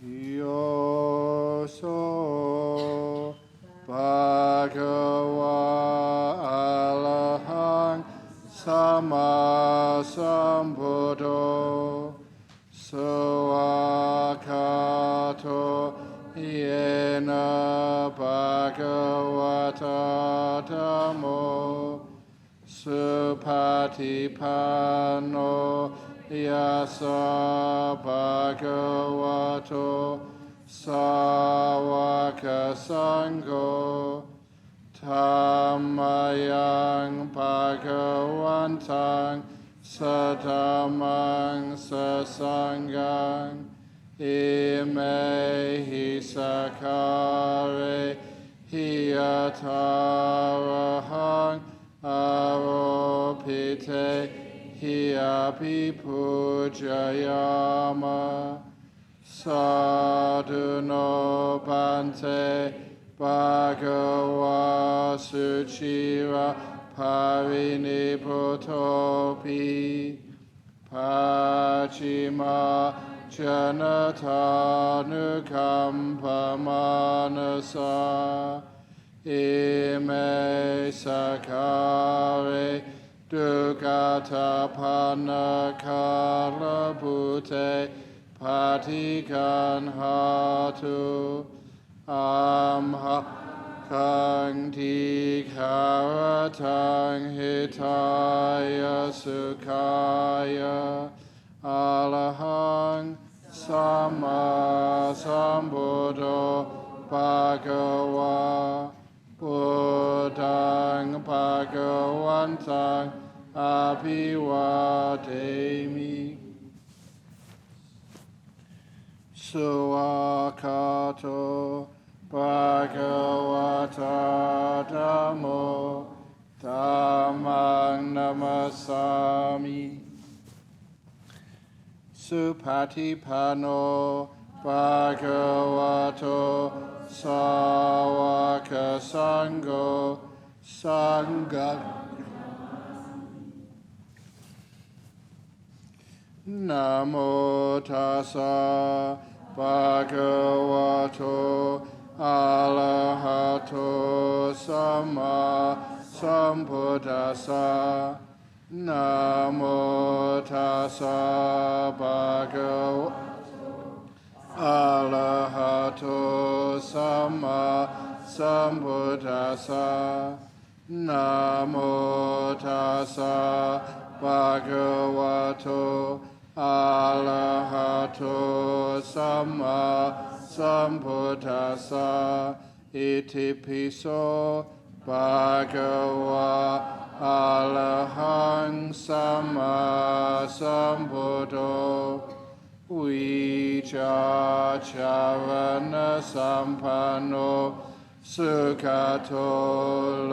Yoso Bhagava Arahang Sama Sambuddho Soakato Yena Bhagavata Dhammo Supatipanno Yasa Bhagavato Sawaka Sangho Tamayang Bhagavantang Sadhamang Sasangang Imehi Sakare Hiyatarahang Aropite Hiyapi Pujayama Sadhuno Bante Bhagava Suchira Pariniputopi Pachima Janathanukampa Manasa Ime Sakare Dukata Panakara Bhute Patikan Hatu Amha Kangti Karatang Hitaya Sukhaya Alahang Sama Sambuddho Bhagava Buddhang Bhagavantang Abhivademi Suakato Bhagavata Dhammo Dhammang Namasami Supatipanno Bhagavato Sawaka Sangho Sangha Namo Tassa Bhagavato Arahato Sama Sambuddhassa Namo Tassa Bhagavato Arahato Sama Sambuddhassa Namo Tassa Bhagavato Arahato Sama Sambuddhassa Iti Piso Bhagava Arahang Sama Sambuddho Vichacharana Sampanno Sukhato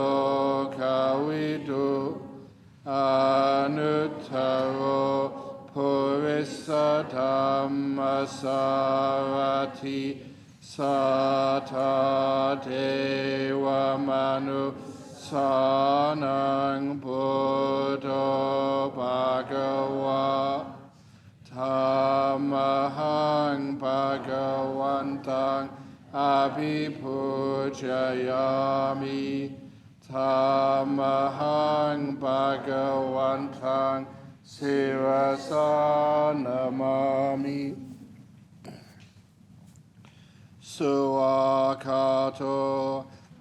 Lokavidu Anuttaro Purissa Dhammasarati Sata Deva Manu Sanang Buddha Bhagava Tamahang Bhagavantang Abhipujayami Tamahang Bhagavantang Sirasa Namami Suakato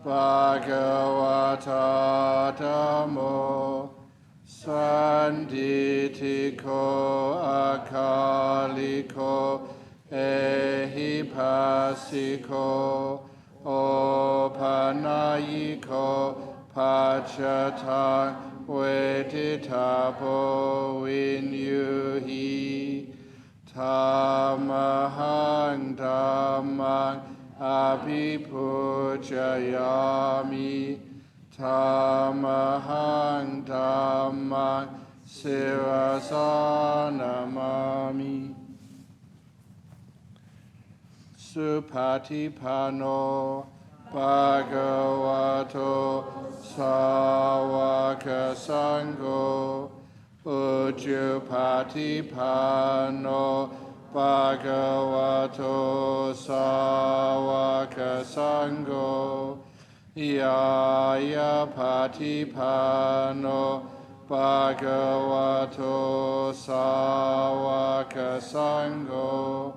Bhagavata Dhammo Sanditiko Akaliko Ehipasiko Opanayiko Pachatang Veditapo Vinyuhi Tamahang Dhammang Abhipujayami Tamahang Dhammang Sirasa Namami Supatipanno Bhagavato Sawaka Sangho Ujjupatipanno Bhagavato Sāvaka Sangho Yaya Patipanno Bhagavato Sāvaka Sangho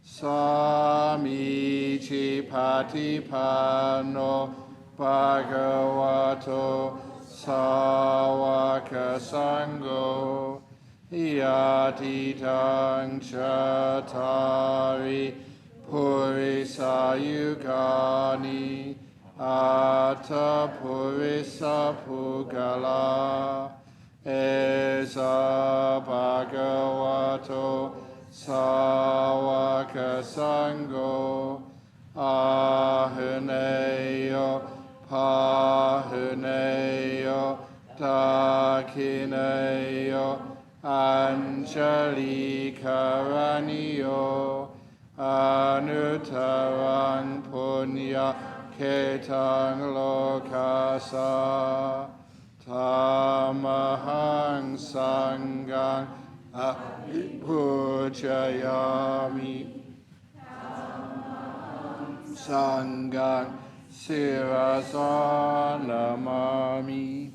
Samichi Patipanno Bhagavato Sāvaka Sangho Yatitang Chatari Purisa Yugani Ata Purisa Pugala Esa Bhagavato Sāvaka Sangho Ahuneyo Pahuneyo Dakineyo Anjali Karaniyo Anutarang Punya Ketang Lokasa Tamahang Sangang Pujayami Sangang Sirasa Namami.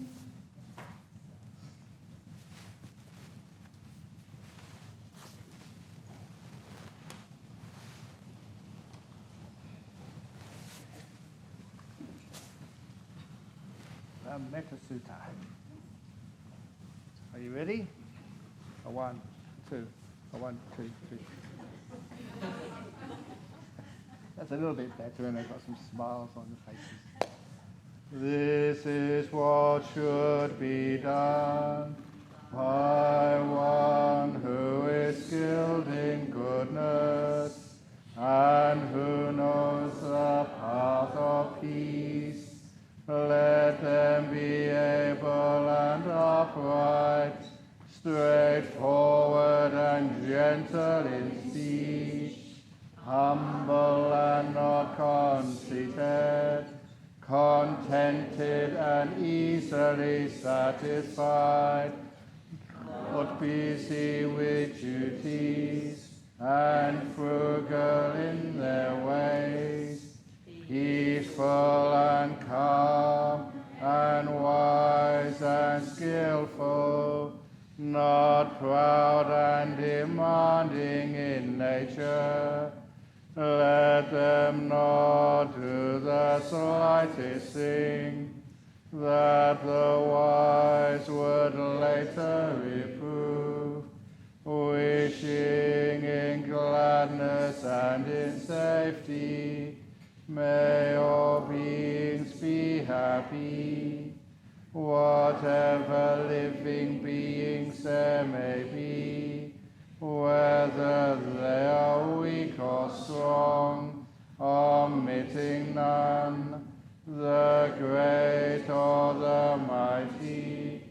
Metta Sutta. Are you ready? A 1, 2, a 1, 2, 3. That's a little bit better, and they've got some smiles on the faces. This is what should be done by one who is skilled in goodness and who knows the path of peace. Let them be able and upright, straightforward and gentle in speech, humble and not conceited, contented and easily satisfied, not busy with duties, and frugal in their ways, peaceful and calm, and wise and skillful, not proud and demanding in nature. Let them not do the slightest thing that the wise would later reprove, wishing in gladness and in safety. May all beings be happy, whatever living beings there may be, whether they are weak or strong, omitting none, the great or the mighty,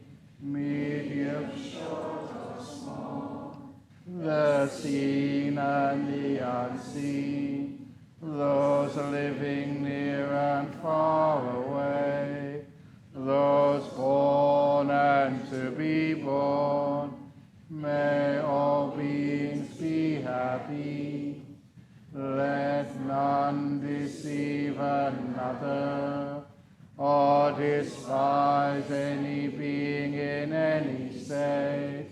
medium, short or small, the seen and the unseen, those living near and far away, those born and to be born, may all beings be happy. Let none deceive another, or despise any being in any state.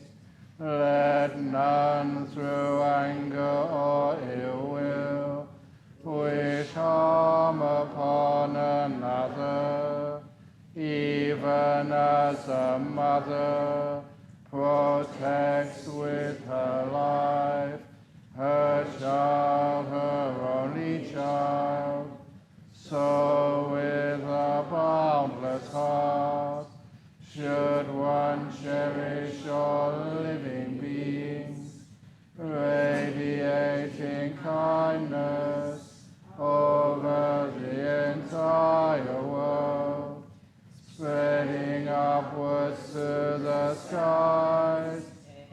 Let none through anger or ill will wish harm upon another, even as a mother protects with her life her child, her only child, so with a boundless heart should one cherish all living beings, radiating kindness over the entire world, spreading upwards to the skies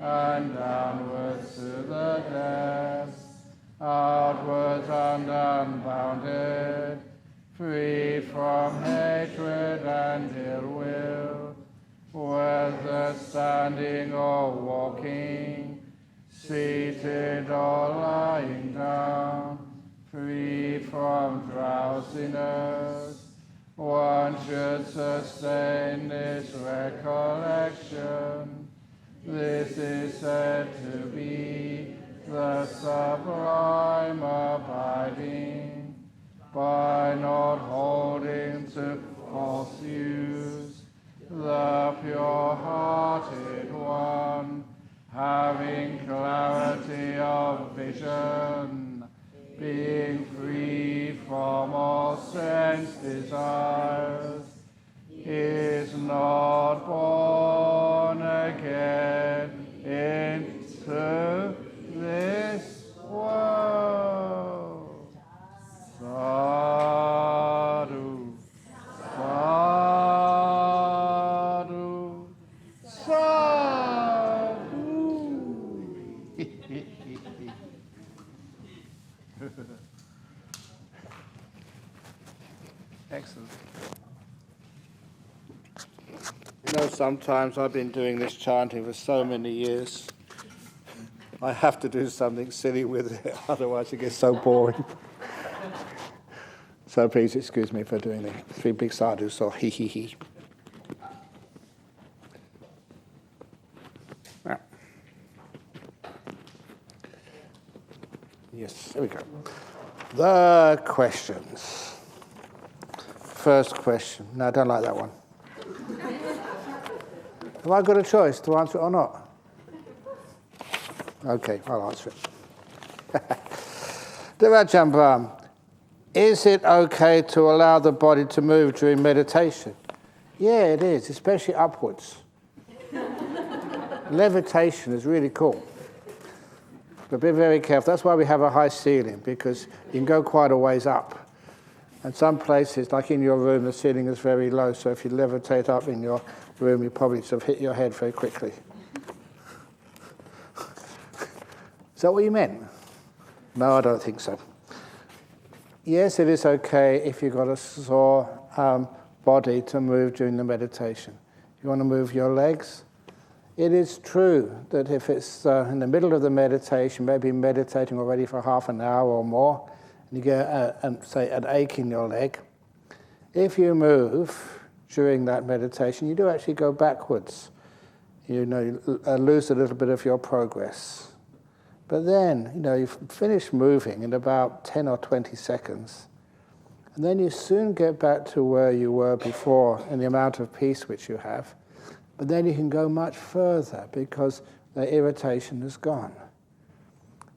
and downwards to the depths, outwards and unbounded, free from hatred and ill will, whether standing or walking, seated or lying down, free from drowsiness. One should sustain this recollection. This is said to be the sublime abiding, by not holding to false views, the pure-hearted one, having clarity of vision, being free from all sense desires, is not born again into this world. Sadhu, sadhu, sadhu. Excellent. You know, sometimes I've been doing this chanting for so many years. I have to do something silly with it, otherwise it gets so boring. So please excuse me for doing the 3 big sadhus or hee hee hee. Now. Yes, here we go. The questions. First question. No, I don't like that one. Have I got a choice to answer it or not? Okay, I'll answer it. Dear Ajahn Brahm, is it okay to allow the body to move during meditation? Yeah, it is, especially upwards. Levitation is really cool. But be very careful. That's why we have a high ceiling, because you can go quite a ways up. And some places, like in your room, the ceiling is very low, so if you levitate up in your room, you probably sort of hit your head very quickly. Is that what you meant? No, I don't think so. Yes, it is okay if you've got a sore body to move during the meditation. You want to move your legs? It is true that if it's in the middle of the meditation, maybe meditating already for half an hour or more, and you get, say, an ache in your leg, if you move during that meditation, you do actually go backwards. You lose a little bit of your progress. But then, you finish moving in about 10 or 20 seconds, and then you soon get back to where you were before in the amount of peace which you have. But then you can go much further because the irritation is gone.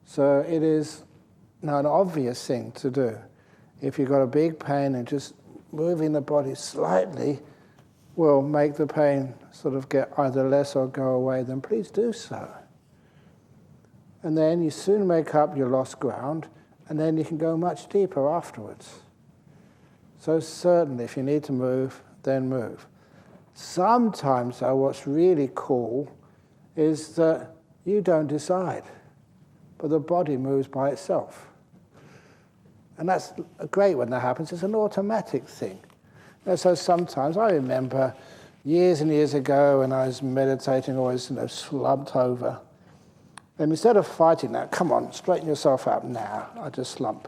So it is now an obvious thing to do. If you've got a big pain and just moving the body slightly will make the pain sort of get either less or go away, then please do so. And then you soon make up your lost ground, and then you can go much deeper afterwards. So certainly, if you need to move, then move. Sometimes, though, what's really cool is that you don't decide, but the body moves by itself. And that's great when that happens. It's an automatic thing. So sometimes, I remember years and years ago when I was meditating, always slumped over. And instead of fighting that, come on, straighten yourself up now, I just slump.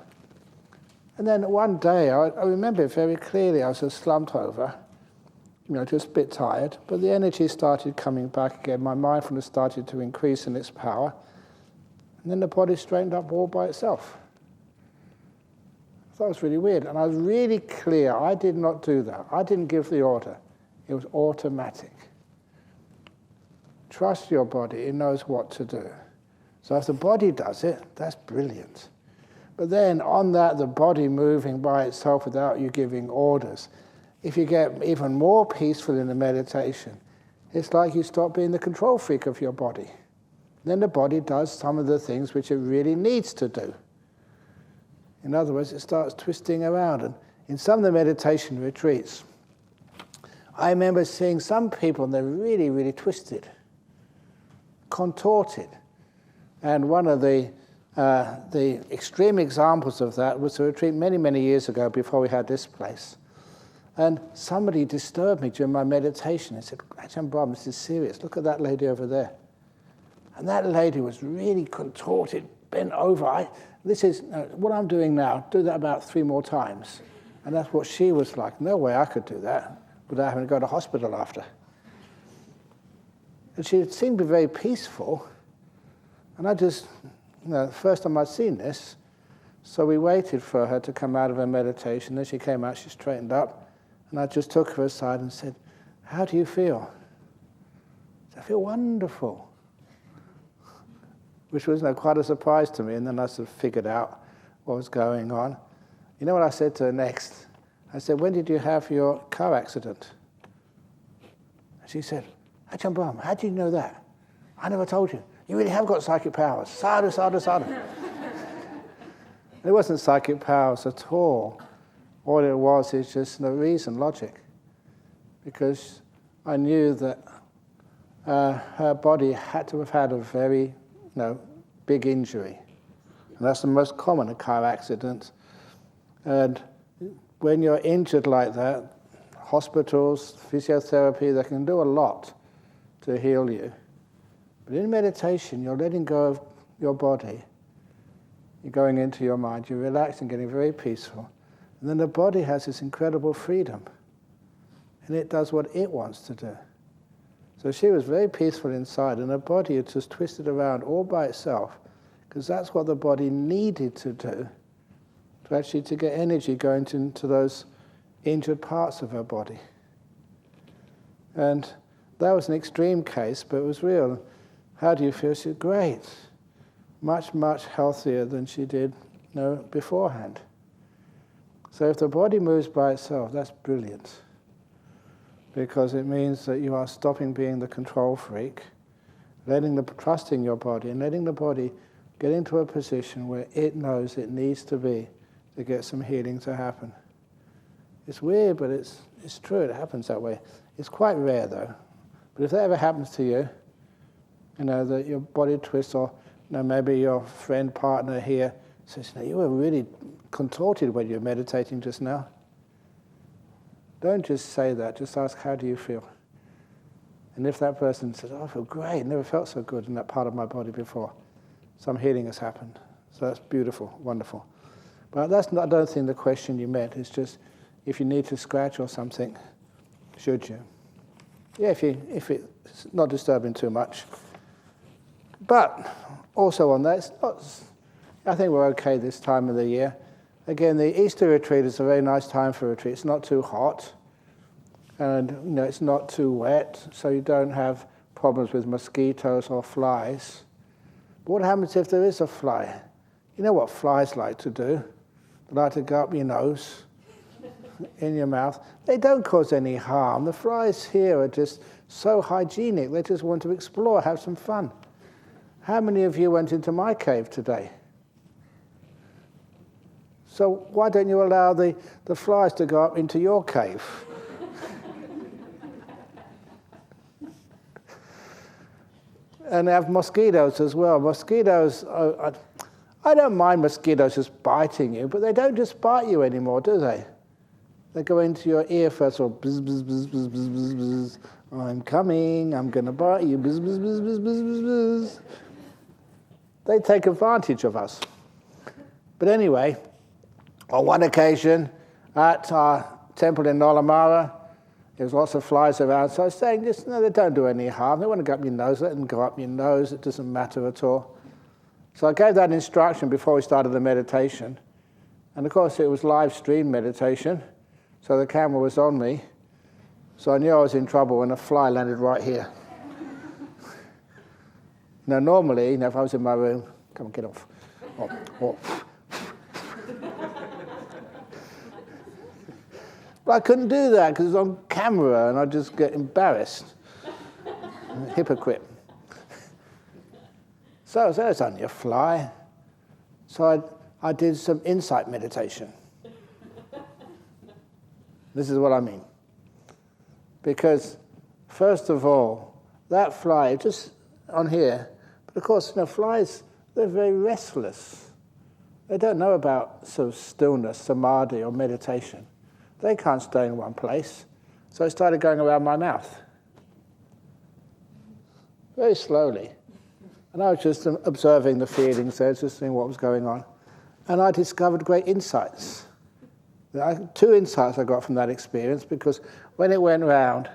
And then one day, I remember it very clearly, I was just slumped over, just a bit tired, but the energy started coming back again. My mindfulness started to increase in its power. And then the body straightened up all by itself. That was really weird. And I was really clear, I did not do that. I didn't give the order. It was automatic. Trust your body, it knows what to do. So if the body does it, that's brilliant. But then on that, the body moving by itself without you giving orders, if you get even more peaceful in the meditation, it's like you stop being the control freak of your body. Then the body does some of the things which it really needs to do. In other words, it starts twisting around. And in some of the meditation retreats, I remember seeing some people, and they're really, really twisted, contorted. And one of the extreme examples of that was a retreat many, many years ago before we had this place. And somebody disturbed me during my meditation and said, Ajahn Brahm, this is serious. Look at that lady over there. And that lady was really contorted, bent over. This is what I'm doing now. Do that about 3 more times. And that's what she was like. No way I could do that without having to go to hospital after. And she seemed to be very peaceful. And I just, the first time I'd seen this, so we waited for her to come out of her meditation. Then she came out, she straightened up, and I just took her aside and said, "How do you feel?" She said, "I feel wonderful," which was quite a surprise to me. And then I sort of figured out what was going on. You know what I said to her next? I said, "When did you have your car accident?" And she said, "Ajahn Brahm, how do you know that? I never told you. You really have got psychic powers. Sadhu, sadhu, sadhu." It wasn't psychic powers at all. All it was is just reason, logic. Because I knew that her body had to have had a very big injury. And that's the most common, a car accident. And when you're injured like that, hospitals, physiotherapy, they can do a lot to heal you. But in meditation, you're letting go of your body. You're going into your mind, you're relaxing, getting very peaceful. And then the body has this incredible freedom. And it does what it wants to do. So she was very peaceful inside, and her body had just twisted around all by itself, because that's what the body needed to do, to get energy going into those injured parts of her body. And that was an extreme case, but it was real. How do you feel? She said, "Great. Much, much healthier than she did beforehand." So if the body moves by itself, that's brilliant. Because it means that you are stopping being the control freak, trusting your body, and letting the body get into a position where it knows it needs to be to get some healing to happen. It's weird, but it's true. It happens that way. It's quite rare, though. But if that ever happens to you, that your body twists, or maybe your friend, partner here says, "You were really contorted when you were meditating just now." Don't just say that. Just ask, "How do you feel?" And if that person says, "I feel great. Never felt so good in that part of my body before," some healing has happened. So that's beautiful, wonderful. But that's not, I don't think, the question you meant. It's just if you need to scratch or something, should you? Yeah, if it's not disturbing too much. But also on that, I think we're okay this time of the year. Again, the Easter retreat is a very nice time for a retreat. It's not too hot, and it's not too wet, so you don't have problems with mosquitoes or flies. But what happens if there is a fly? You know what flies like to do? They like to go up your nose, in your mouth. They don't cause any harm. The flies here are just so hygienic. They just want to explore, have some fun. How many of you went into my cave today? So why don't you allow the flies to go up into your cave? And they have mosquitoes as well. Mosquitoes, I don't mind mosquitoes just biting you, but they don't just bite you anymore, do they? They go into your ear first of all, bzz, bzz, bzz, bzz, bzz, bzz, bzz. I'm coming, I'm going to bite you, bzz, bzz, bzz, bzz, bzz, bzz, bzz. They take advantage of us. But anyway, on one occasion at our temple in Nolamara, there was lots of flies around, so I was saying, they don't do any harm. They want to go up your nose, let them go up your nose, it doesn't matter at all. So I gave that instruction before we started the meditation. And of course it was live stream meditation, so the camera was on me. So I knew I was in trouble when a fly landed right here. Now normally, if I was in my room, come on, get off. But I couldn't do that because it was on camera and I'd just get embarrassed. Hypocrite. So there's only a fly. So I did some insight meditation. This is what I mean. Because, first of all, that fly, just on here, but of course, flies, they're very restless. They don't know about sort of stillness, samadhi, or meditation. They can't stay in one place. So I started going around my mouth. Very slowly. And I was just observing the feelings there, just seeing what was going on. And I discovered great insights. 2 insights I got from that experience, because when it went round,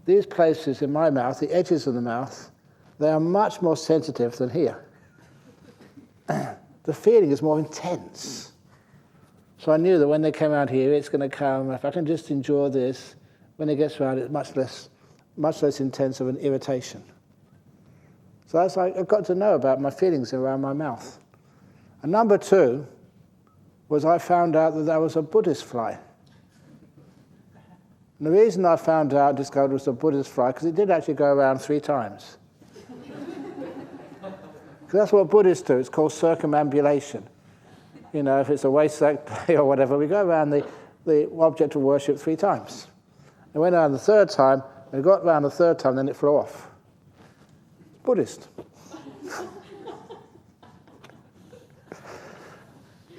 these places in my mouth, the edges of the mouth, they are much more sensitive than here. The feeling is more intense. So I knew that when they came out here, it's going to come, if I can just endure this, when it gets around, it's much less intense of an irritation. So that's like I got to know about my feelings around my mouth. And number 2 was I found out that there was a Buddhist fly. And the reason I discovered it was a Buddhist fly, because it did actually go around 3 times. Because that's what Buddhists do. It's called circumambulation. You know, if it's a Wesak day or whatever, we go around the object of worship 3 times. It went around the 3rd time, and it got around the 3rd time, then it flew off. Buddhist.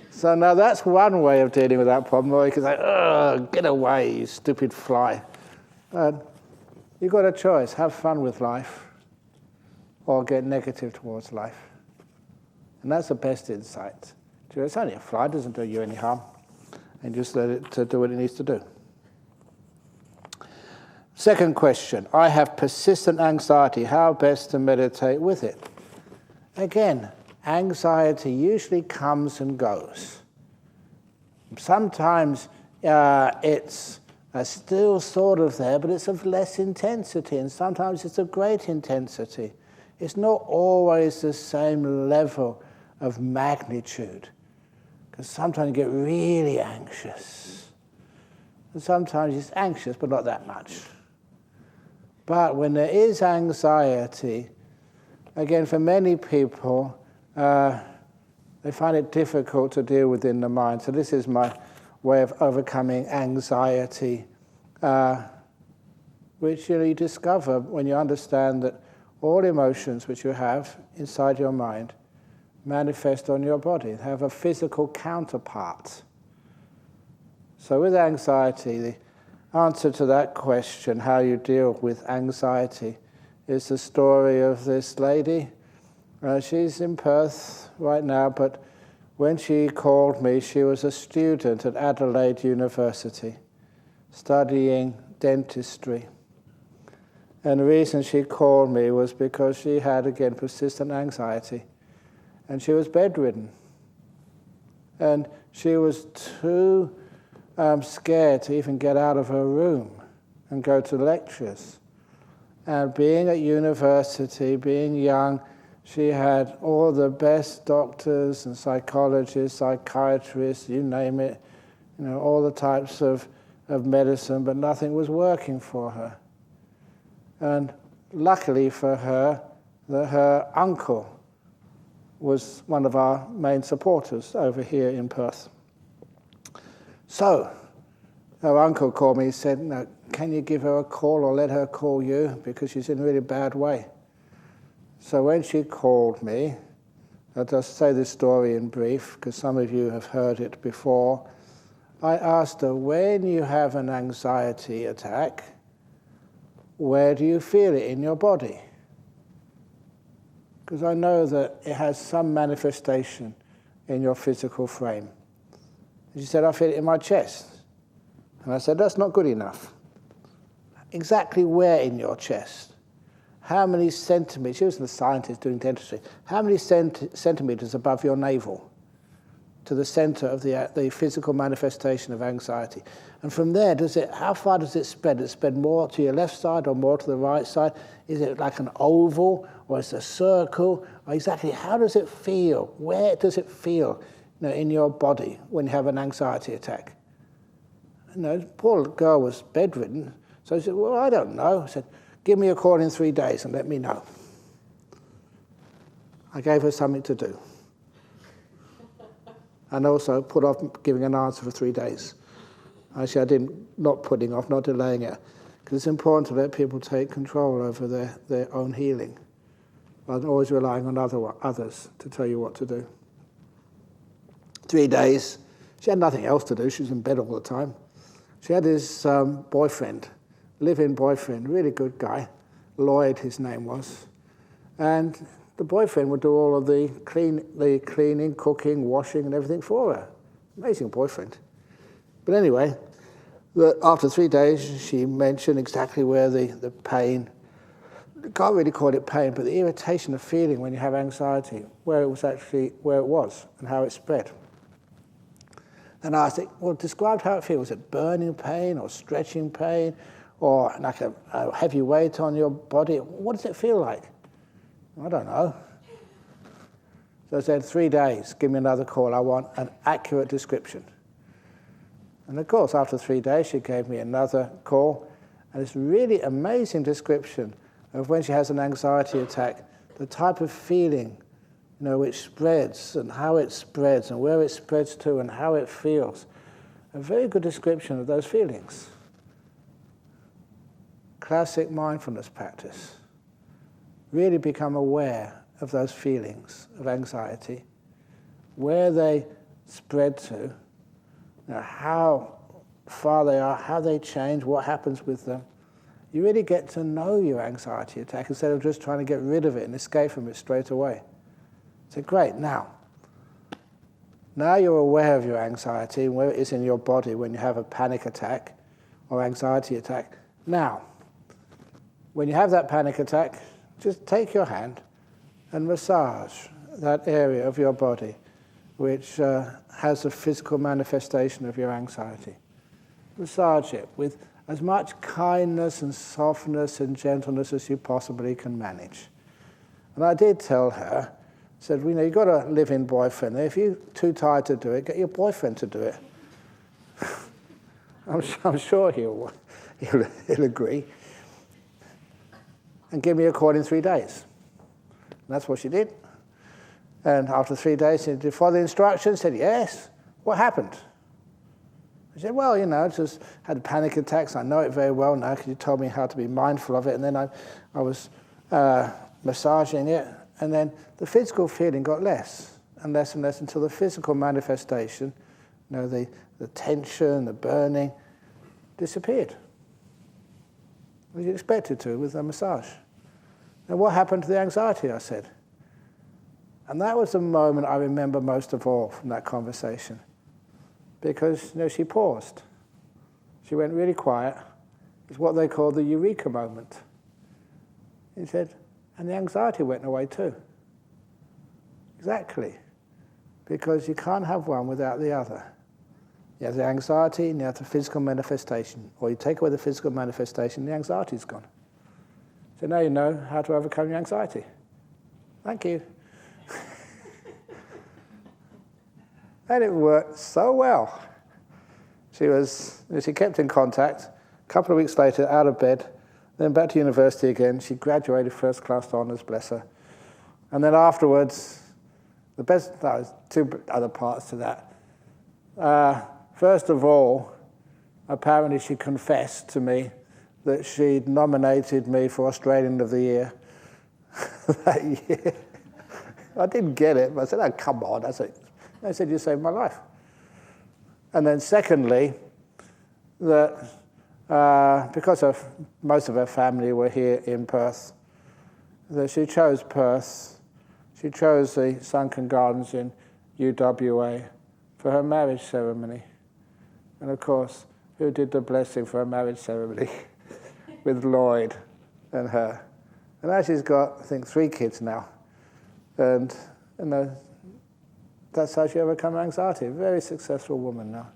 So now that's one way of dealing with that problem, or you can say, "Oh, get away, you stupid fly." You've got a choice: have fun with life, or get negative towards life. And that's the best insight. It's only a fly; it doesn't do you any harm, and just let it do what it needs to do. Second question: I have persistent anxiety. How best to meditate with it? Again, anxiety usually comes and goes. Sometimes it's still sort of there, but it's of less intensity, and sometimes it's of great intensity. It's not always the same level of magnitude, because sometimes you get really anxious, and sometimes it's anxious, but not that much. But when there is anxiety, again, for many people, they find it difficult to deal with in the mind. So this is my way of overcoming anxiety, which you discover when you understand that all emotions which you have inside your mind manifest on your body, have a physical counterpart. So with anxiety, the answer to that question, how you deal with anxiety, is the story of this lady. She's in Perth right now, but when she called me, she was a student at Adelaide University, studying dentistry. And the reason she called me was because she had, again, persistent anxiety, and she was bedridden. And she was too scared to even get out of her room and go to lectures. And being at university, being young, she had all the best doctors and psychologists, psychiatrists, you name it, all the types of medicine, but nothing was working for her. And luckily for her, that her uncle was one of our main supporters over here in Perth. So, her uncle called me and said, "No, can you give her a call or let her call you, because she's in a really bad way." So when she called me, I'll just say this story in brief, because some of you have heard it before. I asked her, when you have an anxiety attack, where do you feel it in your body? Because I know that it has some manifestation in your physical frame. And she said, "I feel it in my chest." And I said, "That's not good enough." Exactly where in your chest? How many centimeters? She was a scientist doing dentistry. How many centimeters above your navel to the center of the physical manifestation of anxiety? And from there, how far does it spread? Does it spread more to your left side or more to the right side? Is it like an oval, or is it a circle? Or exactly how does it feel? Where does it feel in your body when you have an anxiety attack? The poor girl was bedridden, so she said, "Well, I don't know." I said, "Give me a call in 3 days and let me know." I gave her something to do. And also put off giving an answer for 3 days. Actually, I didn't, not putting off, not delaying it, because it's important to let people take control over their own healing, rather than always relying on others to tell you what to do. 3 days. She had nothing else to do. She was in bed all the time. She had this boyfriend, live-in boyfriend, really good guy. Lloyd, his name was. And the boyfriend would do all of the cleaning, cooking, washing, and everything for her. Amazing boyfriend. But anyway, after 3 days, she mentioned exactly where the pain, you can't really call it pain, but the irritation of feeling when you have anxiety, where it was and how it spread. And I asked it, well, describe how it feels. Was it burning pain or stretching pain or like a heavy weight on your body? What does it feel like? I don't know. So I said, 3 days, give me another call. I want an accurate description. And of course, after 3 days, she gave me another call. And it's really amazing description of when she has an anxiety attack, the type of feeling, which spreads and how it spreads and where it spreads to and how it feels. A very good description of those feelings. Classic mindfulness practice. Really become aware of those feelings of anxiety, where they spread to, how far they are, how they change, what happens with them. You really get to know your anxiety attack instead of just trying to get rid of it and escape from it straight away. So great, now you're aware of your anxiety and where it is in your body when you have a panic attack or anxiety attack. Now, when you have that panic attack, just take your hand and massage that area of your body which has a physical manifestation of your anxiety. Massage it with as much kindness and softness and gentleness as you possibly can manage. And I did tell her, said, you've got a live-in boyfriend. If you're too tired to do it, get your boyfriend to do it. I'm sure he'll agree. And give me a call in 3 days. And that's what she did. And after 3 days, she did follow the instructions, said, yes. What happened? I said, well, just had panic attacks. I know it very well now because you told me how to be mindful of it. And then I was massaging it. And then the physical feeling got less and less and less until the physical manifestation, the tension, the burning, disappeared. As you expected to with a massage. And what happened to the anxiety, I said. And that was the moment I remember most of all from that conversation. Because she paused. She went really quiet. It's what they call the eureka moment. He said, and the anxiety went away too. Exactly. Because you can't have one without the other. You have the anxiety and you have the physical manifestation. Or you take away the physical manifestation, the anxiety's gone. So now you know how to overcome your anxiety. Thank you. And it worked so well. She kept in contact. A couple of weeks later, out of bed, then back to university again. She graduated first class honours, bless her. And then afterwards, there's two other parts to that. First of all, apparently she confessed to me that she'd nominated me for Australian of the Year that year. I didn't get it, but I said, oh, come on. I said, you saved my life. And then secondly, that because of most of her family were here in Perth, that she chose Perth. She chose the Sunken Gardens in UWA for her marriage ceremony. And of course, who did the blessing for her marriage ceremony? With Lloyd and her. And now she's got, I think, 3 kids now. And that's how she overcome anxiety. A very successful woman now.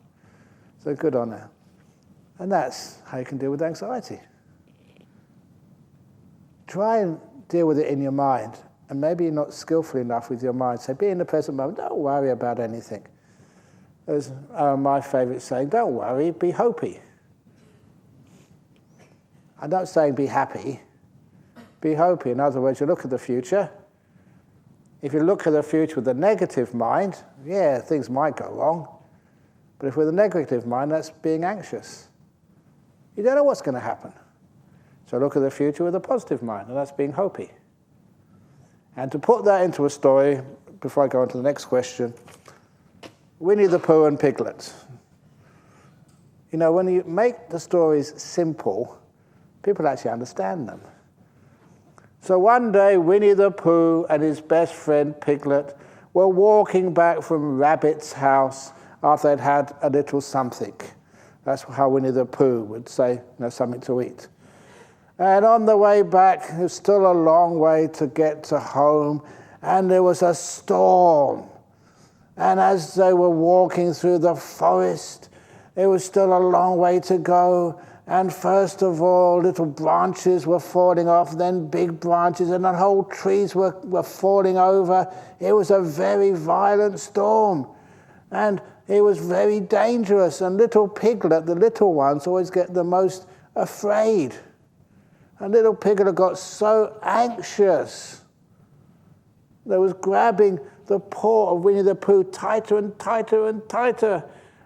So good on her. And that's how you can deal with anxiety. Try and deal with it in your mind. And maybe you're not skillful enough with your mind. So be in the present moment. Don't worry about anything. As my favourite saying, don't worry, be hopey. I'm not saying be happy. Be hopey. In other words, you look at the future. If you look at the future with a negative mind, yeah, things might go wrong. But if with a negative mind, that's being anxious. You don't know what's going to happen. So look at the future with a positive mind, and that's being hopey. And to put that into a story, before I go on to the next question, Winnie the Pooh and Piglet. When you make the stories simple, people actually understand them. So one day, Winnie the Pooh and his best friend Piglet were walking back from Rabbit's house after they'd had a little something. That's how Winnie the Pooh would say, something to eat. And on the way back, it was still a long way to get to home, and there was a storm. And as they were walking through the forest, it was still a long way to go. And first of all, little branches were falling off, then big branches, and then whole trees were falling over. It was a very violent storm. And it was very dangerous. And little Piglet, the little ones, always get the most afraid. And little Piglet got so anxious that was grabbing the paw of Winnie the Pooh tighter and tighter and tighter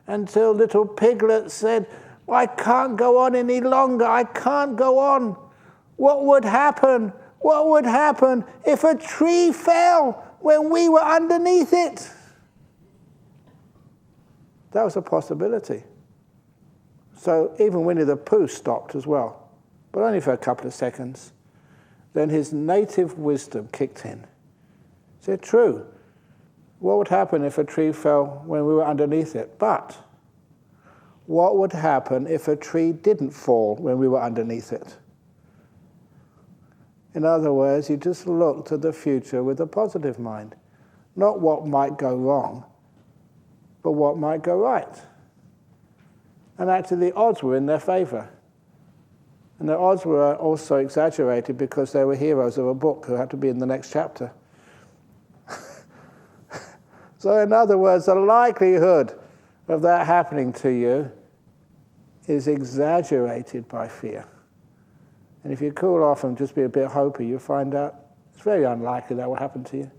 until little Piglet said, I can't go on any longer. I can't go on. What would happen? What would happen if a tree fell when we were underneath it? That was a possibility. So even Winnie the Pooh stopped as well, but only for a couple of seconds. Then his native wisdom kicked in. He said, true. What would happen if a tree fell when we were underneath it? But what would happen if a tree didn't fall when we were underneath it? In other words, you just look to the future with a positive mind. Not what might go wrong, but what might go right. And actually the odds were in their favor. And the odds were also exaggerated because they were heroes of a book who had to be in the next chapter. So in other words, the likelihood of that happening to you is exaggerated by fear. And if you cool off and just be a bit hopey, you'll find out it's very unlikely that will happen to you.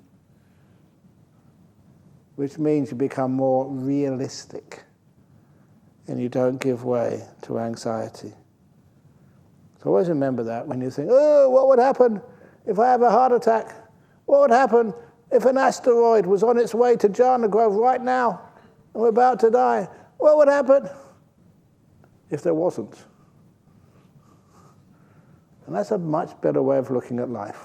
Which means you become more realistic and you don't give way to anxiety. So always remember that when you think, oh, what would happen if I have a heart attack? What would happen if an asteroid was on its way to Jhana Grove right now and we're about to die? What would happen if there wasn't? And that's a much better way of looking at life.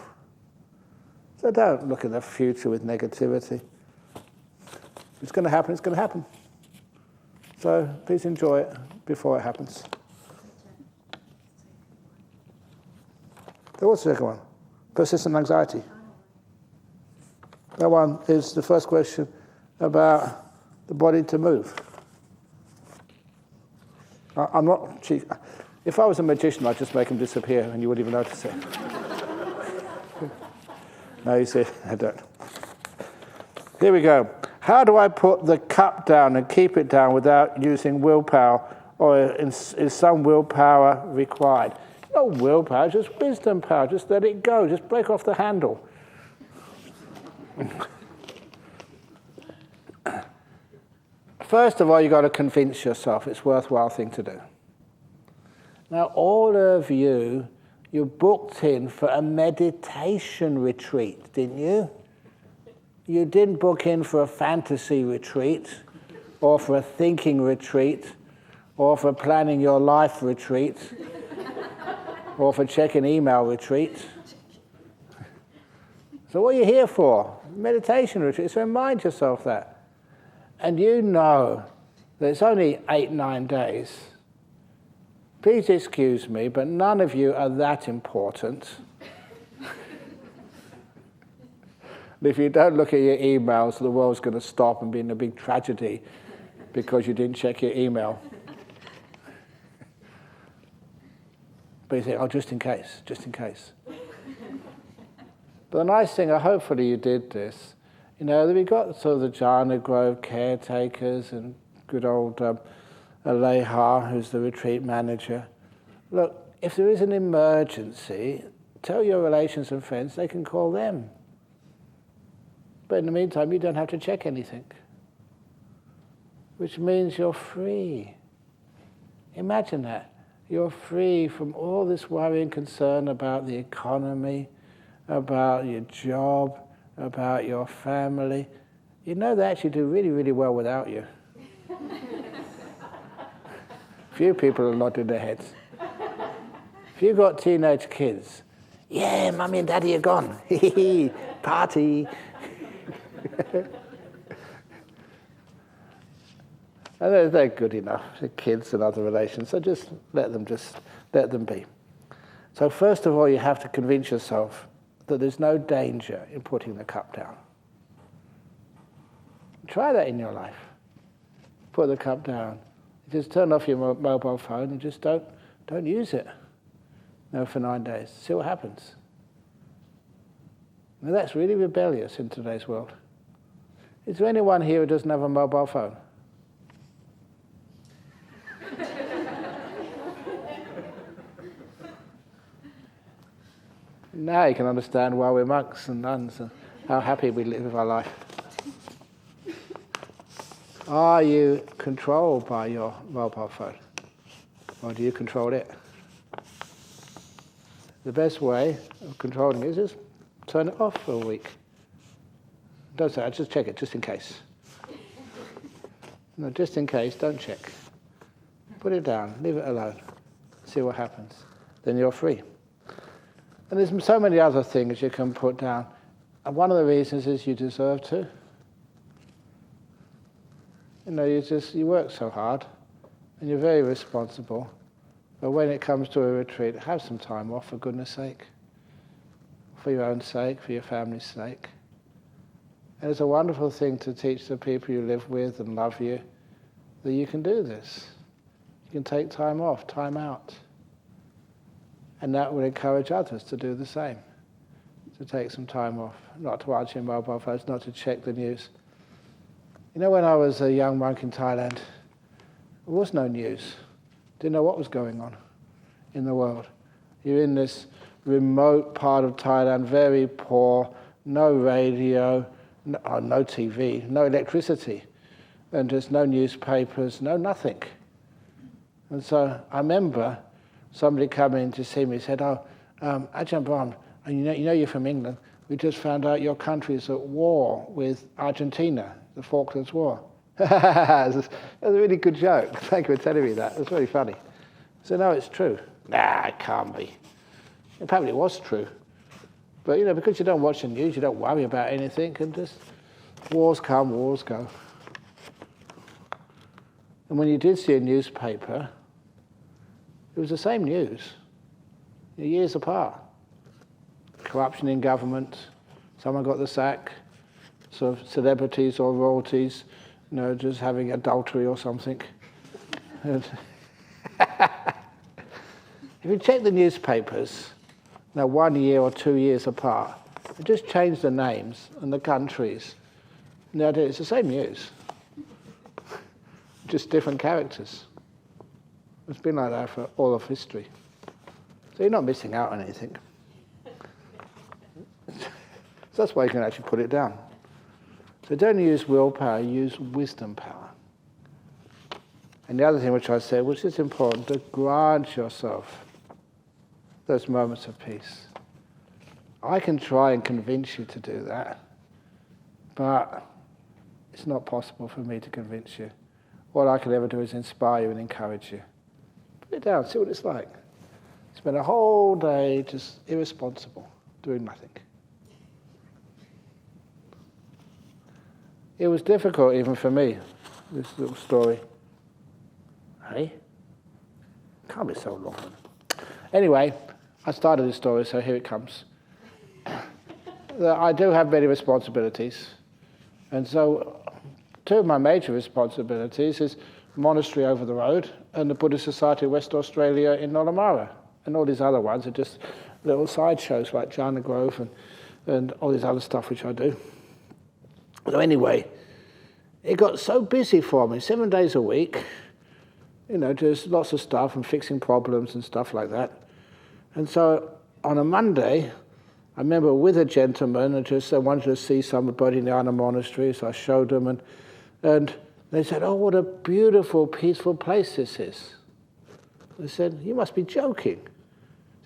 So don't look at the future with negativity. If it's going to happen, it's going to happen. So please enjoy it before it happens. So what's the second one? Persistent anxiety. That one is the first question about the body to move. I'm not cheap. If I was a magician, I'd just make him disappear and you wouldn't even notice it. No, you see, I don't. Here we go. How do I put the cup down and keep it down without using willpower, or is some willpower required? No willpower, just wisdom power. Just let it go. Just break off the handle. First of all, you've got to convince yourself it's a worthwhile thing to do. Now, all of you booked in for a meditation retreat, didn't you? You didn't book in for a fantasy retreat, or for a thinking retreat, or for planning your life retreat, or for checking email retreat. So what are you here for? Meditation retreat. So remind yourself that. And you know that it's only 8-9 days. Please excuse me, but none of you are that important. If you don't look at your emails, the world's going to stop and be in a big tragedy because you didn't check your email. But you think, oh, just in case, just in case. But the nice thing, hopefully you did this, we've got sort of the Jhana Grove caretakers and good old Aleha, who's the retreat manager. Look, if there is an emergency, tell your relations and friends they can call them. But in the meantime, you don't have to check anything, which means you're free. Imagine that. You're free from all this worry and concern about the economy, about your job, about your family. They actually do really, really well without you. Few people are nodding their heads. If you've got teenage kids, Yeah, Mummy and Daddy are gone. Party. And they're good enough, the kids and other relations, so just let them be. So first of all, you have to convince yourself that there's no danger in putting the cup down. Try that in your life. Put the cup down. Just turn off your mobile phone and just don't use it. For 9 days. See what happens. Now that's really rebellious in today's world. Is there anyone here who doesn't have a mobile phone? Now you can understand why we're monks and nuns and how happy we live with our life. Are you controlled by your mobile phone? Or do you control it? The best way of controlling it is just turn it off for a week. Don't say, just check it, just in case. No, just in case, don't check. Put it down, leave it alone. See what happens. Then you're free. And there's so many other things you can put down. And one of the reasons is you deserve to. You work so hard, and you're very responsible. But when it comes to a retreat, have some time off, for goodness sake. For your own sake, for your family's sake. And it's a wonderful thing to teach the people you live with and love you that you can do this. You can take time off, time out. And that will encourage others to do the same. To take some time off, not to answer your mobile phones, not to check the news. When I was a young monk in Thailand, there was no news. Didn't know what was going on in the world. You're in this remote part of Thailand, very poor, no radio, no TV, no electricity, and just no newspapers, no nothing. And so I remember somebody coming to see me said, Ajahn Brahm, and you know you're from England, we just found out your country is at war with Argentina, the Falklands War. That was a really good joke. Thank you for telling me that. It was really funny. So no, it's true. Nah, it can't be. Apparently it was true. But because you don't watch the news, you don't worry about anything, and just wars come, wars go. And when you did see a newspaper, it was the same news, years apart. Corruption in government, someone got the sack, sort of celebrities or royalties, just having adultery or something. If you check the newspapers, 1 year or 2 years apart, and just change the names and the countries, it's the same news, just different characters. It's been like that for all of history. So you're not missing out on anything. So that's why you can actually put it down. So don't use willpower, use wisdom power. And the other thing which I said, which is important, to grant yourself those moments of peace. I can try and convince you to do that, but it's not possible for me to convince you. All I can ever do is inspire you and encourage you. Put it down, see what it's like. Spend a whole day just irresponsible, doing nothing. It was difficult even for me, this little story. Hey? Can't be so long. Anyway, I started this story, so here it comes. I do have many responsibilities. And so 2 of my major responsibilities is the monastery over the road and the Buddhist Society of West Australia in Nollamara. And all these other ones are just little sideshows like Jhana Grove and all this other stuff which I do. So anyway, it got so busy for me, 7 days a week, just lots of stuff and fixing problems and stuff like that. And so on a Monday, I remember with a gentleman, I wanted to see somebody in the Jhana monastery, so I showed them, and they said, "Oh, what a beautiful, peaceful place this is." I said, "You must be joking.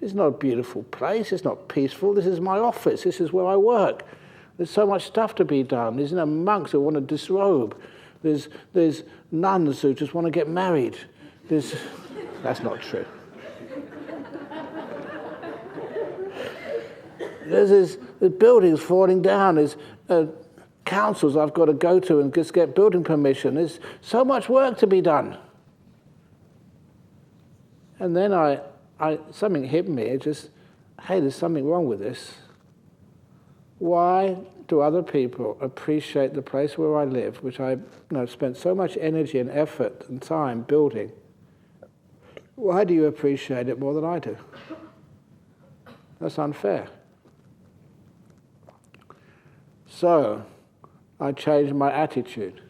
This is not a beautiful place, it's not peaceful, this is my office, this is where I work. There's so much stuff to be done. There's monks who want to disrobe. There's nuns who just want to get married. That's not true. There's buildings falling down. There's councils I've got to go to and just get building permission. There's so much work to be done. And then something hit me. It just, hey, there's something wrong with this. Why do other people appreciate the place where I live, which I spent so much energy and effort and time building? Why do you appreciate it more than I do? That's unfair. So, I changed my attitude.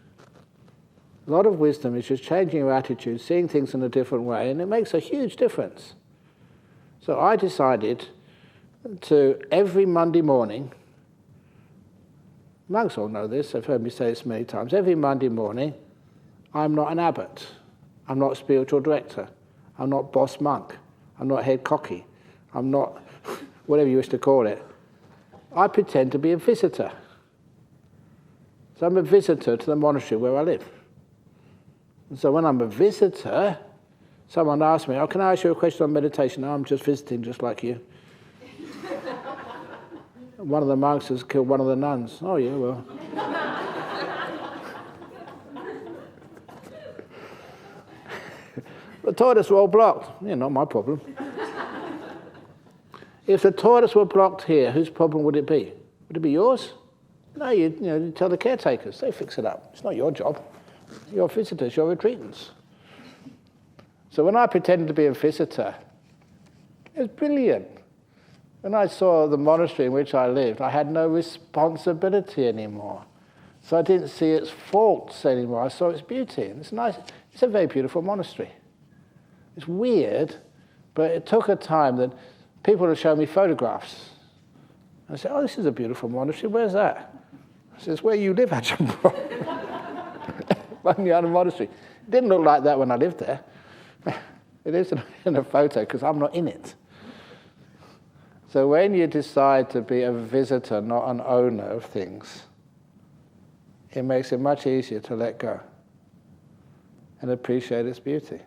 A lot of wisdom is just changing your attitude, seeing things in a different way, and it makes a huge difference. So I decided to, every Monday morning, monks all know this, I've heard me say this many times, every Monday morning, I'm not an abbot, I'm not a spiritual director, I'm not boss monk, I'm not head cocky, I'm not whatever you wish to call it. I pretend to be a visitor. So I'm a visitor to the monastery where I live. And so when I'm a visitor, someone asks me, can I ask you a question on meditation? No, I'm just visiting just like you. One of the monks has killed one of the nuns. Oh yeah, well. The toilets were all blocked. Yeah, not my problem. If the toilets were blocked here, whose problem would it be? Would it be yours? No, you tell the caretakers. They fix it up. It's not your job. You're visitors, you're retreatants. So when I pretended to be a visitor, it was brilliant. When I saw the monastery in which I lived, I had no responsibility anymore. So I didn't see its faults anymore. I saw its beauty. And it's nice. It's a very beautiful monastery. It's weird, but it took a time that people would show me photographs. I said, this is a beautiful monastery. Where's that? I said, it's where you live, Ajahn. Brahmavamso monastery. It didn't look like that when I lived there. It is in a photo because I'm not in it. So when you decide to be a visitor, not an owner of things, it makes it much easier to let go and appreciate its beauty.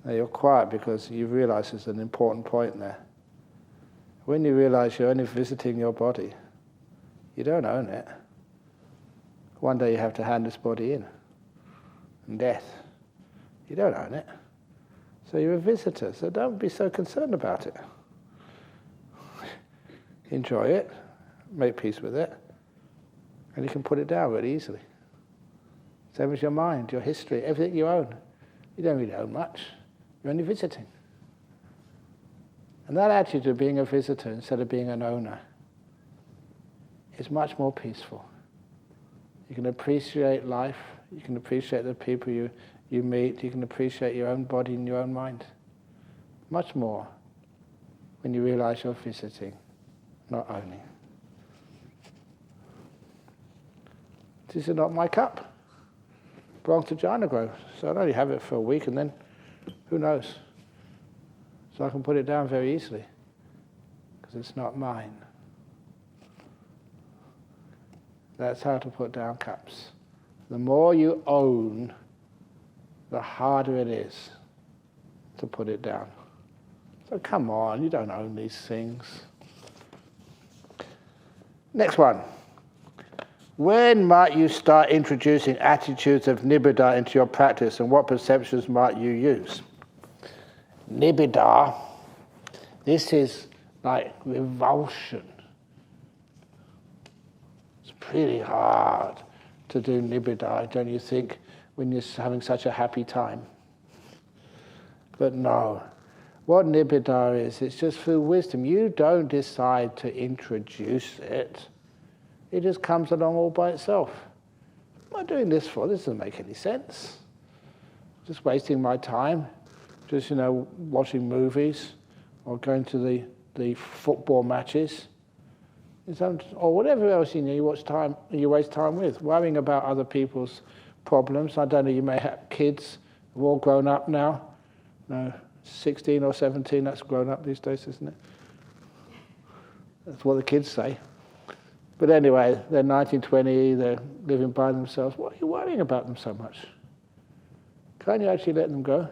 Now you're quiet because you realize there's an important point there. When you realize you're only visiting your body, you don't own it. One day you have to hand this body in. And death. You don't own it. So you're a visitor, so don't be so concerned about it. Enjoy it, make peace with it, and you can put it down really easily. Same as your mind, your history, everything you own. You don't really own much. You're only visiting. And that attitude of being a visitor instead of being an owner is much more peaceful. You can appreciate life, you can appreciate the people you meet, you can appreciate your own body and your own mind. Much more when you realize you're visiting, not owning. This is not my cup. It belongs to Jhana Grove, so I'd only have it for a week and then who knows? So I can put it down very easily because it's not mine. That's how to put down cups. The more you own, the harder it is to put it down. So come on, you don't own these things. Next one. When might you start introducing attitudes of nibbida into your practice, and what perceptions might you use? Nibbida, this is like revulsion. It's pretty hard to do nibbida, don't you think, when you're having such a happy time? But no. What nibbida is, it's just through wisdom. You don't decide to introduce it. It just comes along all by itself. What am I doing this for? This doesn't make any sense. Just wasting my time. Just, watching movies or going to the football matches. Or whatever else you waste time with. Worrying about other people's problems. I don't know, you may have kids who are all grown up now. No, 16 or 17, that's grown up these days, isn't it? That's what the kids say. But anyway, they're 19, 20, they're living by themselves. What are you worrying about them so much? Can't you actually let them go?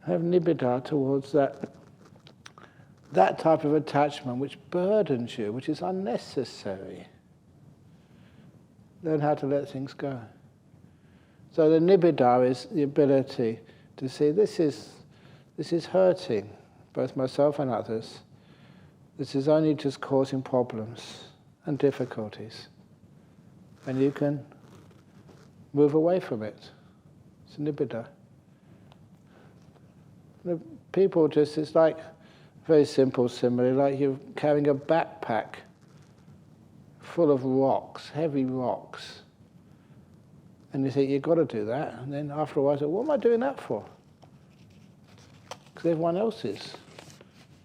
Have nibbida towards that that type of attachment which burdens you, which is unnecessary. Learn how to let things go. So the nibbida is the ability to see this is hurting both myself and others. This is only just causing problems and difficulties. And you can move away from it. It's nibbida. The people just, it's like very simple simile, like you're carrying a backpack full of rocks, heavy rocks. And you think, you've got to do that. And then after a while, you say, what am I doing that for? Because everyone else is.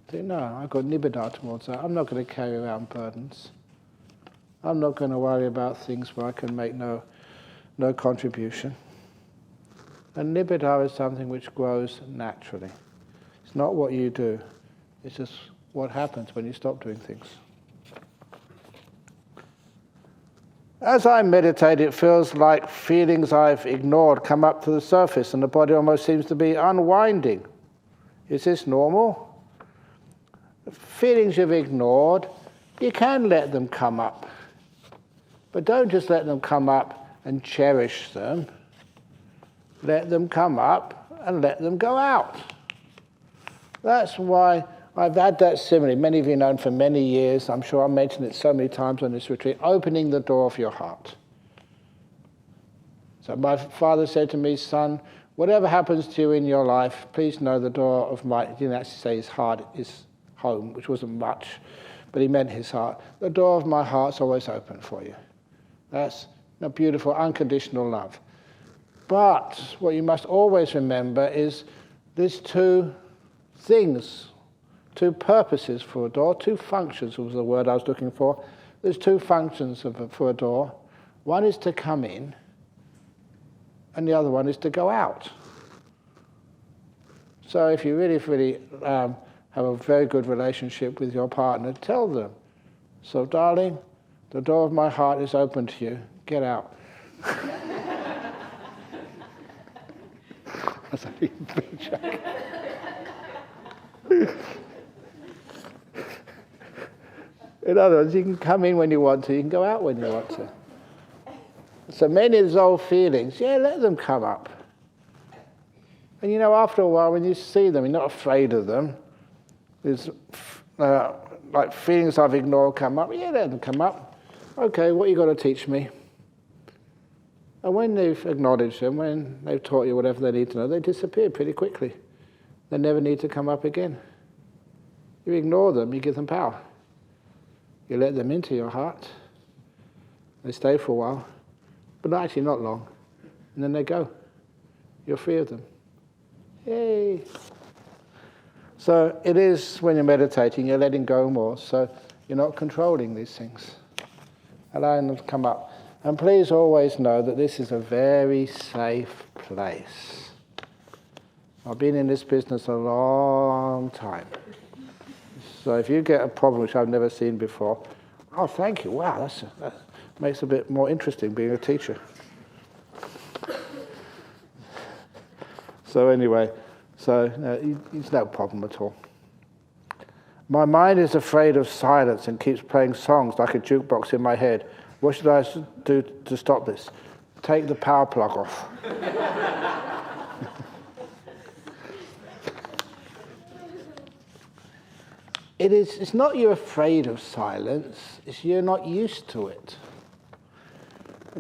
I think, no, I've got nibbida towards that. I'm not going to carry around burdens. I'm not going to worry about things where I can make no contribution. And nibbida is something which grows naturally. It's not what you do. It's just what happens when you stop doing things. As I meditate, it feels like feelings I've ignored come up to the surface and the body almost seems to be unwinding. Is this normal? Feelings you've ignored, you can let them come up. But don't just let them come up and cherish them. Let them come up and let them go out. That's why I've had that simile. Many of you know for many years. I'm sure I mentioned it so many times on this retreat. Opening the door of your heart. So my father said to me, son, whatever happens to you in your life, please know the door of my, he didn't actually say his heart is home, which wasn't much, but he meant his heart. The door of my heart's always open for you. That's a beautiful, unconditional love. But what you must always remember is there's two things, two purposes for a door, two functions was the word I was looking for. There's two functions for a door. One is to come in, and the other one is to go out. So if you really have a very good relationship with your partner, tell them, so darling, the door of my heart is open to you, get out. That's a big joke. In other words, you can come in when you want to, you can go out when you want to. So many of those old feelings, let them come up. And after a while, when you see them, you're not afraid of them. There's like feelings I've ignored come up, let them come up. Okay, what you got to teach me? And when they've acknowledged them, when they've taught you whatever they need to know, they disappear pretty quickly. They never need to come up again. You ignore them, you give them power. You let them into your heart. They stay for a while, but actually not long. And then they go. You're free of them. Yay! So it is when you're meditating, you're letting go more. So you're not controlling these things. Allowing them to come up. And please always know that this is a very safe place. I've been in this business a long time. So if you get a problem which I've never seen before, oh, thank you. Wow, that makes it a bit more interesting being a teacher. So anyway, it's no problem at all. My mind is afraid of silence and keeps playing songs like a jukebox in my head. What should I do to stop this? Take the power plug off. It's not you're afraid of silence, it's you're not used to it.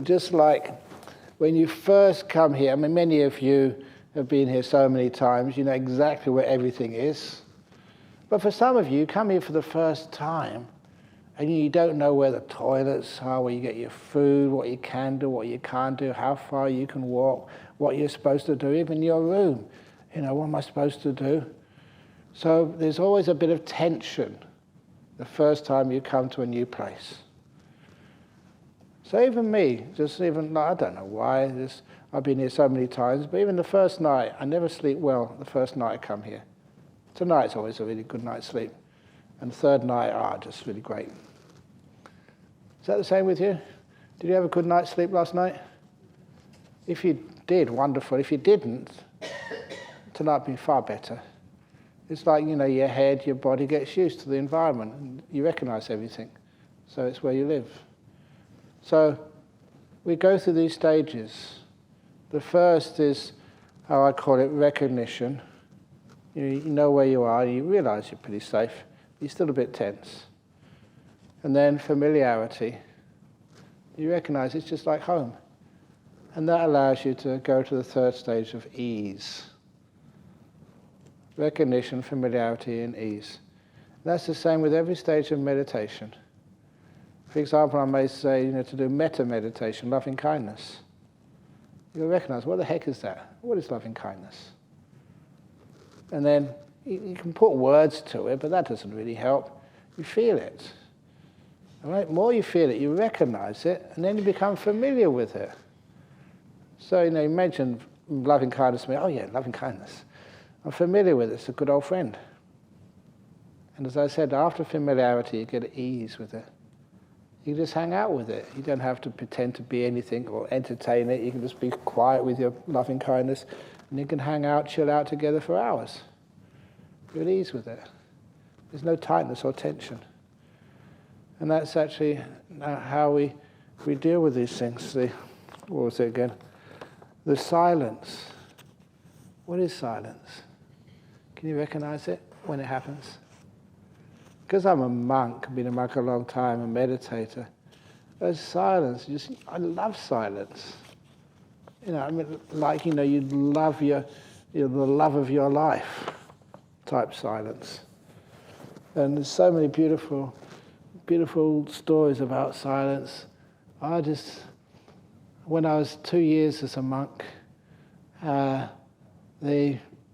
Just like when you first come here, many of you have been here so many times, you know exactly where everything is. But for some of you come here for the first time, and you don't know where the toilets are, where you get your food, what you can do, what you can't do, how far you can walk, what you're supposed to do, even your room. What am I supposed to do? So there's always a bit of tension the first time you come to a new place. So even me, I don't know why, I've been here so many times, but even the first night, I never sleep well the first night I come here. Tonight's always a really good night's sleep. And the third night, just really great. Is that the same with you? Did you have a good night's sleep last night? If you did, wonderful. If you didn't, tonight would be far better. It's like, your head, your body gets used to the environment, and you recognize everything. So it's where you live. So we go through these stages. The first is, how I call it, recognition. You know where you are, you realize you're pretty safe, but you're still a bit tense. And then familiarity. You recognize it's just like home. And that allows you to go to the third stage of ease. Recognition, familiarity, and ease. And that's the same with every stage of meditation. For example, I may say, to do metta meditation, loving kindness. You'll recognize, what the heck is that? What is loving kindness? And then you can put words to it, but that doesn't really help. You feel it. All right? The more you feel it, you recognize it, and then you become familiar with it. So, you mention loving kindness to me. Oh yeah, loving kindness. I'm familiar with it. It's a good old friend. And as I said, after familiarity, you get at ease with it. You just hang out with it. You don't have to pretend to be anything or entertain it. You can just be quiet with your loving kindness, and you can hang out, chill out together for hours. You're at ease with it. There's no tightness or tension. And that's actually how we deal with these things. What was it again? The silence. What is silence? Can you recognize it when it happens? Because I'm a monk, been a monk a long time, a meditator, there's silence. I love silence. You love the love of your life type silence. And there's so many beautiful, beautiful stories about silence. When I was 2 years as a monk,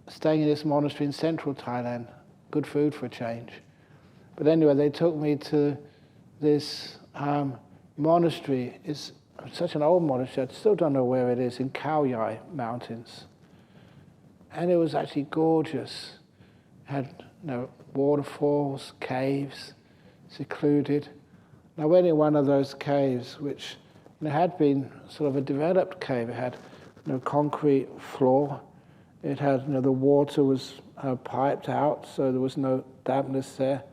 staying in this monastery in central Thailand, good food for a change. But anyway, they took me to this monastery. It's such an old monastery, I still don't know where it is, in Khao Yai Mountains. And it was actually gorgeous. It had waterfalls, caves, secluded. And I went in one of those caves, which had been sort of a developed cave. It had concrete floor. It had, the water was piped out, so there was no dampness there.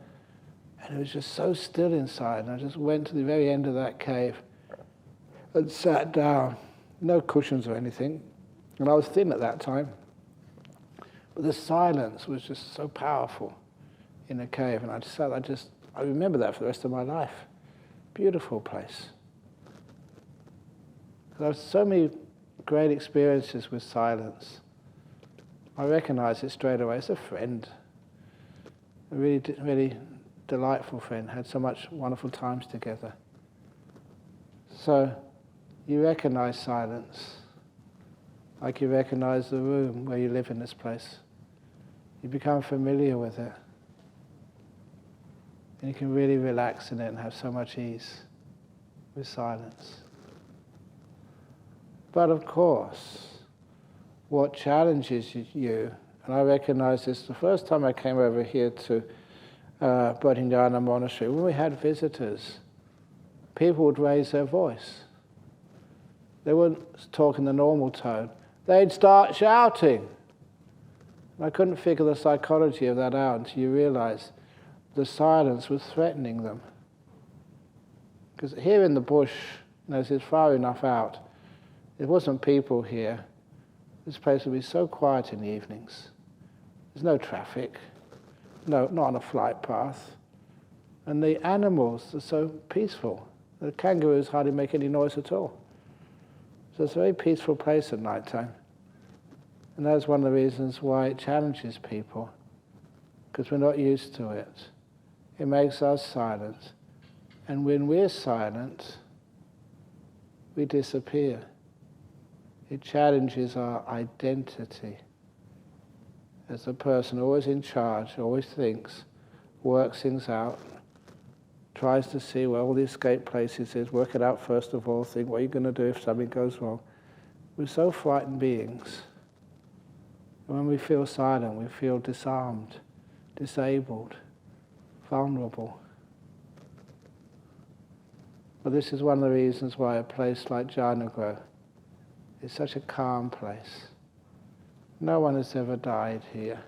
And it was just so still inside. And I just went to the very end of that cave and sat down. No cushions or anything. And I was thin at that time. But the silence was just so powerful in the cave. And I remember that for the rest of my life. Beautiful place. There are so many great experiences with silence. I recognize it straight away. It's a friend. A really, really delightful friend. Had so much wonderful times together. So you recognize silence, like you recognize the room where you live in this place. You become familiar with it. And you can really relax in it and have so much ease with silence. But of course, what challenges you, and I recognize this the first time I came over here to Jhana monastery, when we had visitors, people would raise their voice. They wouldn't talk in the normal tone. They'd start shouting. And I couldn't figure the psychology of that out until you realize the silence was threatening them. Because here in the bush, it's far enough out, there wasn't people here. This place would be so quiet in the evenings. There's no traffic, not on a flight path. And the animals are so peaceful. The kangaroos hardly make any noise at all. So it's a very peaceful place at night time. And that's one of the reasons why it challenges people, because we're not used to it. It makes us silent. And when we're silent, we disappear. It challenges our identity as a person always in charge, always thinks, works things out, tries to see where all the escape places is, work it out first of all, think what you're going to do if something goes wrong. We're so frightened beings. And when we feel silent, we feel disarmed, disabled, vulnerable. But this is one of the reasons why a place like Jhana is such a calm place. No one has ever died here.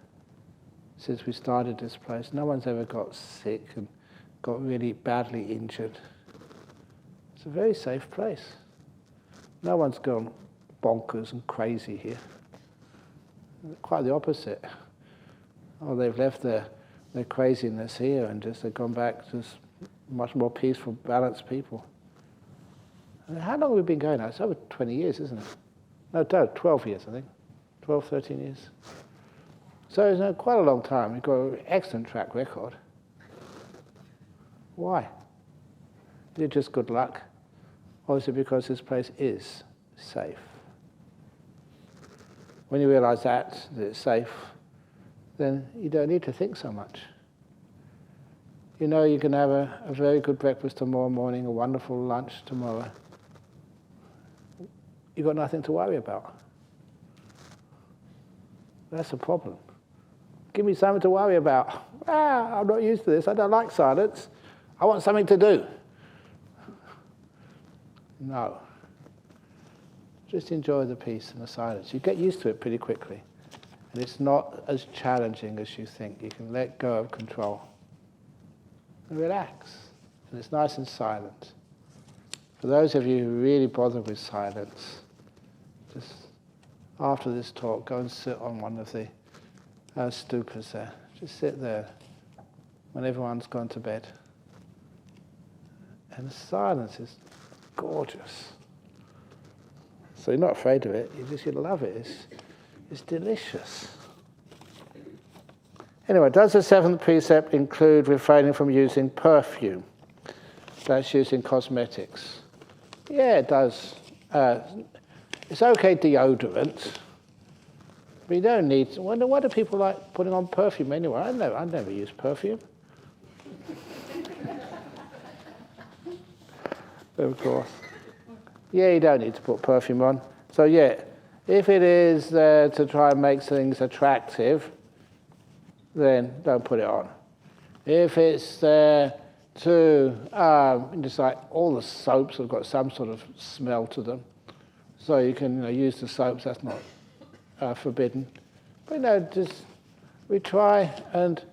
since we started this place. No one's ever got sick and got really badly injured. It's a very safe place. No one's gone bonkers and crazy here. Quite the opposite. Oh, they've left their craziness here and they've gone back to much more peaceful, balanced people. And how long have we been going now? It's over 20 years, isn't it? No, 12 years, I think. 12, 13 years. So it's quite a long time. We've got an excellent track record. Why? Is it just good luck? Or is it because this place is safe? When you realize that it's safe, then you don't need to think so much. You know you can have a very good breakfast tomorrow morning, a wonderful lunch tomorrow. You've got nothing to worry about. That's a problem. Give me something to worry about. I'm not used to this. I don't like silence. I want something to do. No. Just enjoy the peace and the silence. You get used to it pretty quickly. And it's not as challenging as you think. You can let go of control. And relax. And it's nice and silent. For those of you who really bother with silence, just after this talk, go and sit on one of the stupas there. Just sit there when everyone's gone to bed. And the silence is gorgeous. So you're not afraid of it, you love it. It's delicious. Anyway, does the seventh precept include refraining from using perfume? That's using cosmetics. Yeah, it does. It's okay deodorant, but you don't need. Why do people like putting on perfume anyway? I never use perfume. Of course. Yeah, you don't need to put perfume on. So yeah, if it is to try and make things attractive, then don't put it on. If it's there to, just like all the soaps have got some sort of smell to them, so you can use the soaps, that's not forbidden. But we try and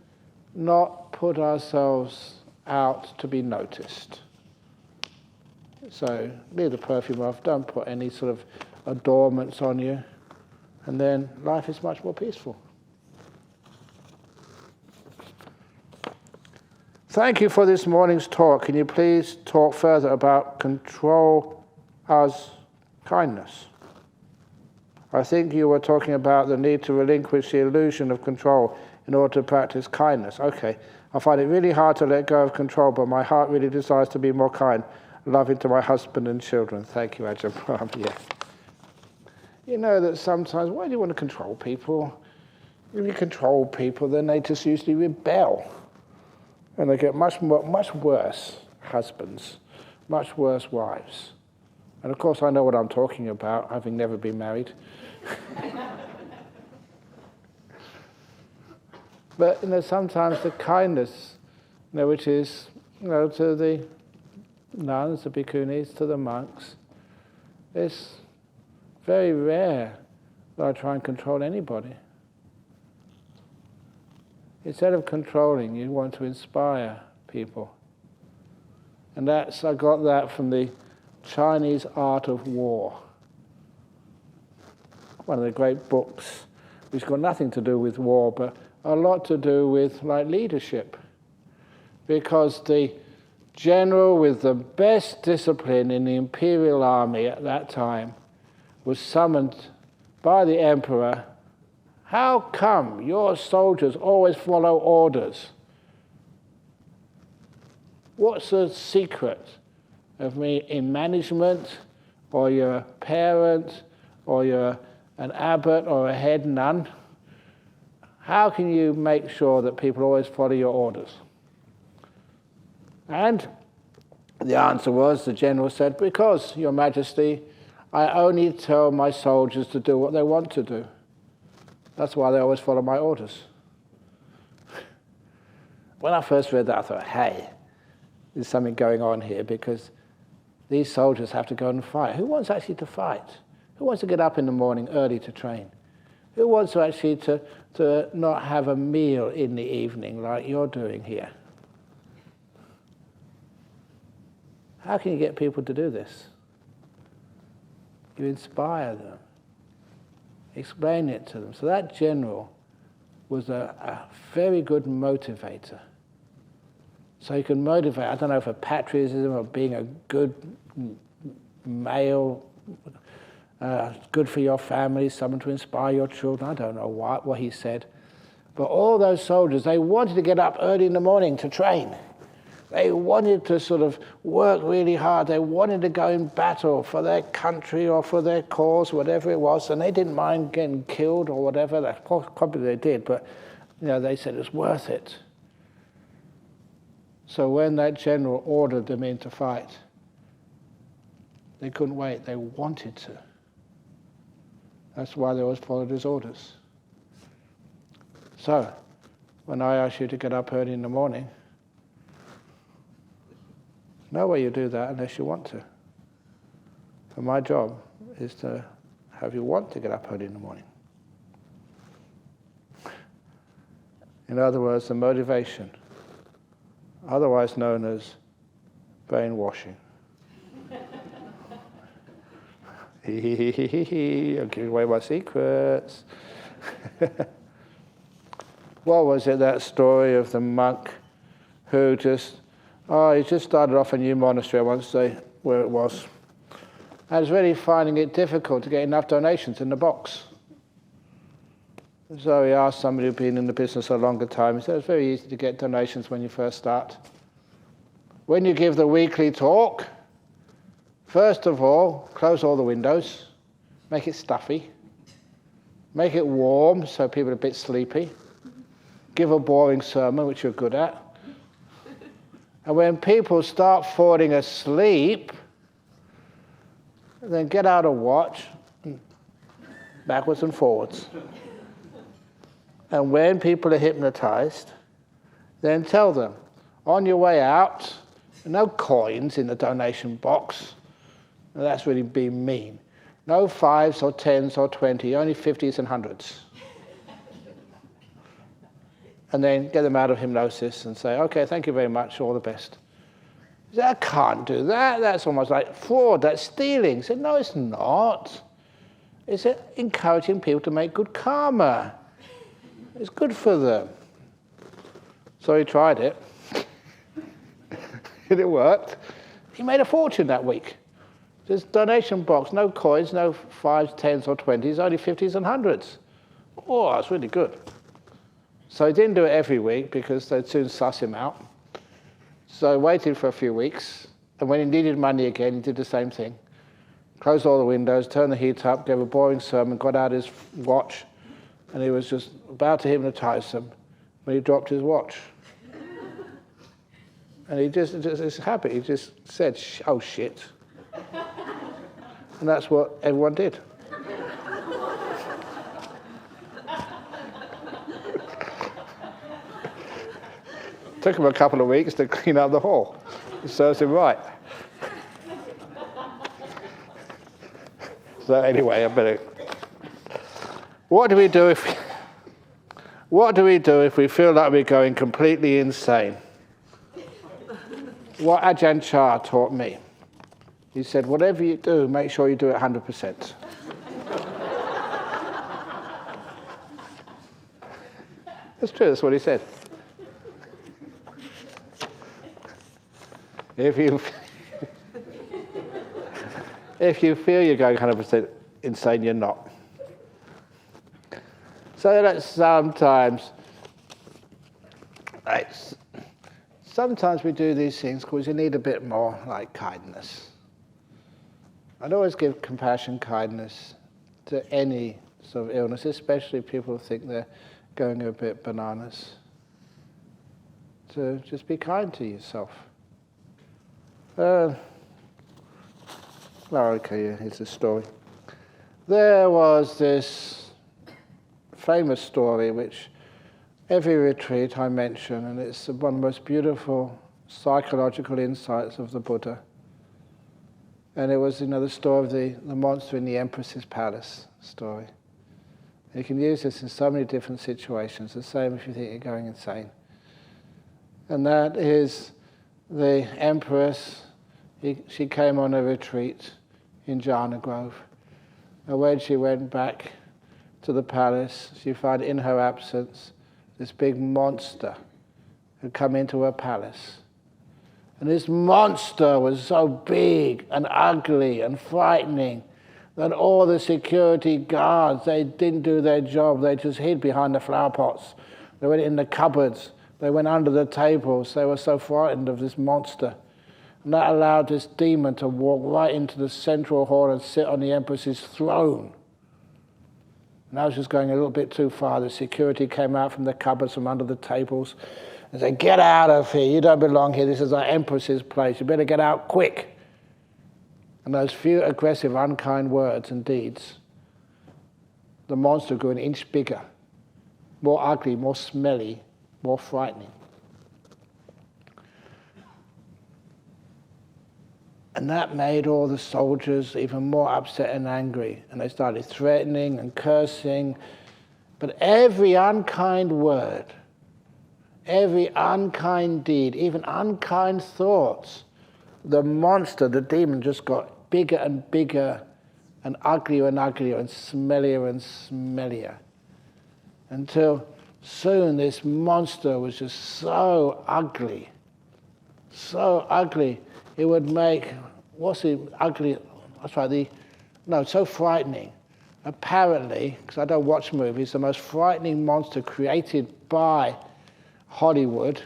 not put ourselves out to be noticed. So leave the perfume off, don't put any sort of adornments on you, and then life is much more peaceful. Thank you for this morning's talk. Can you please talk further about control as kindness? I think you were talking about the need to relinquish the illusion of control in order to practice kindness. Okay, I find it really hard to let go of control, but my heart really desires to be more kind, loving to my husband and children. Thank you, Ajahn. Yeah. You know that sometimes, why do you want to control people? If you control people, then they just usually rebel. And they get much worse husbands, much worse wives. And of course I know what I'm talking about, having never been married. But sometimes the kindness, which is to the nuns, the bhikkhunis, to the monks, it's very rare that I try and control anybody. Instead of controlling, you want to inspire people. And I got that from the Chinese Art of War. One of the great books, which got nothing to do with war, but a lot to do with leadership. Because the general with the best discipline in the imperial army at that time was summoned by the emperor. How come your soldiers always follow orders? What's the secret of me in management, or you're a parent, or you're an abbot or a head nun? How can you make sure that people always follow your orders? And the answer was, the general said, because, Your Majesty, I only tell my soldiers to do what they want to do. That's why they always follow my orders. When I first read that, I thought, hey, there's something going on here, because these soldiers have to go and fight. Who wants actually to fight? Who wants to get up in the morning early to train? Who wants to actually to not have a meal in the evening like you're doing here? How can you get people to do this? You inspire them. Explain it to them. So that general was a very good motivator. So you can motivate, I don't know, for patriotism or being a good male, good for your family, someone to inspire your children. I don't know what he said. But all those soldiers, they wanted to get up early in the morning to train. They wanted to sort of work really hard. They wanted to go in battle for their country or for their cause, whatever it was, and they didn't mind getting killed or whatever. Probably they did, but they said it's worth it. So when that general ordered them in to fight, they couldn't wait. They wanted to. That's why they always followed his orders. So when I ask you to get up early in the morning, no way you do that unless you want to. And my job is to have you want to get up early in the morning. In other words, the motivation, otherwise known as brainwashing. I'm giving away my secrets. What was it, that story of the monk who he just started off a new monastery, I won't say where it was, and was really finding it difficult to get enough donations in the box. So he asked somebody who'd been in the business a longer time, he said, it's very easy to get donations when you first start. When you give the weekly talk, first of all, close all the windows, make it stuffy, make it warm so people are a bit sleepy, give a boring sermon, which you're good at. And when people start falling asleep, then get out a watch, backwards and forwards. And when people are hypnotized, then tell them, on your way out, no coins in the donation box. Now, that's really being mean. No 5s or 10s or 20, only 50s and 100s. And then get them out of hypnosis and say, okay, thank you very much, all the best. He said, I can't do that. That's almost like fraud, that's stealing. He said, no, it's not. It's encouraging people to make good karma. It's good for them. So he tried it. And it worked. He made a fortune that week. This donation box, no coins, no 5s, 10s or 20s, only 50s and 100s. Oh, that's really good. So he didn't do it every week because they'd soon suss him out. So he waited for a few weeks, and when he needed money again, he did the same thing. Closed all the windows, turned the heat up, gave a boring sermon, got out his watch, and he was just about to hypnotize them when he dropped his watch. And he just his habit, he just said, oh shit. And that's what everyone did. Took him a couple of weeks to clean up the hall. It serves him right. So anyway, I better. What do we do if we feel like we're going completely insane? What Ajahn Chah taught me. He said, whatever you do, make sure you do it 100%. That's true, that's what he said. If you feel you're going 100% insane, you're not. So that sometimes we do these things because you need a bit more like kindness. I'd always give compassion, kindness to any sort of illness, especially if people think they're going a bit bananas. To just be kind to yourself. Here's the story. There was this famous story which every retreat I mention, and it's one of the most beautiful psychological insights of the Buddha. And it was, the story of the monster in the Empress's palace story. You can use this in so many different situations, the same if you think you're going insane. And that is the Empress. She came on a retreat in Jhana Grove. And when she went back to the palace, she found in her absence this big monster had come into her palace. And this monster was so big and ugly and frightening that all the security guards, they didn't do their job. They just hid behind the flower pots. They went in the cupboards. They went under the tables. They were so frightened of this monster. And that allowed this demon to walk right into the central hall and sit on the Empress's throne. And I was just going a little bit too far. The security came out from the cupboards, from under the tables, and said, "Get out of here. You don't belong here. This is our Empress's place. You better get out quick." And those few aggressive, unkind words and deeds, the monster grew an inch bigger, more ugly, more smelly, more frightening. And that made all the soldiers even more upset and angry. And they started threatening and cursing. But every unkind word, every unkind deed, even unkind thoughts, the monster, the demon, just got bigger and bigger and uglier and uglier and smellier. Until soon this monster was just so ugly, it would make, so frightening. Apparently, because I don't watch movies, the most frightening monster created by Hollywood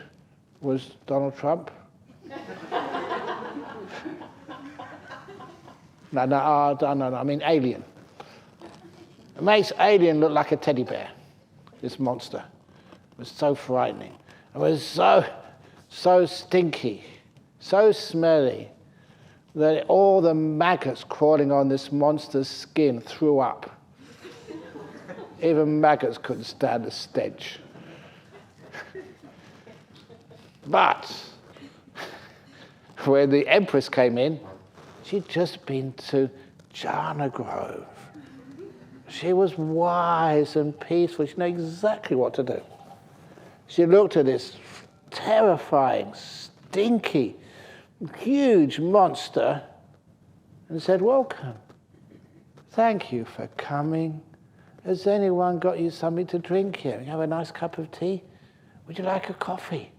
was Donald Trump. No, I mean Alien. It makes Alien look like a teddy bear, this monster. It was so frightening. It was so stinky, so smelly, that all the maggots crawling on this monster's skin threw up. Even maggots couldn't stand the stench. But when the Empress came in, she'd just been to Jhana Grove. She was wise and peaceful. She knew exactly what to do. She looked at this terrifying, stinky, huge monster and said, "Welcome. Thank you for coming. Has anyone got you something to drink here? You have a nice cup of tea? Would you like a coffee?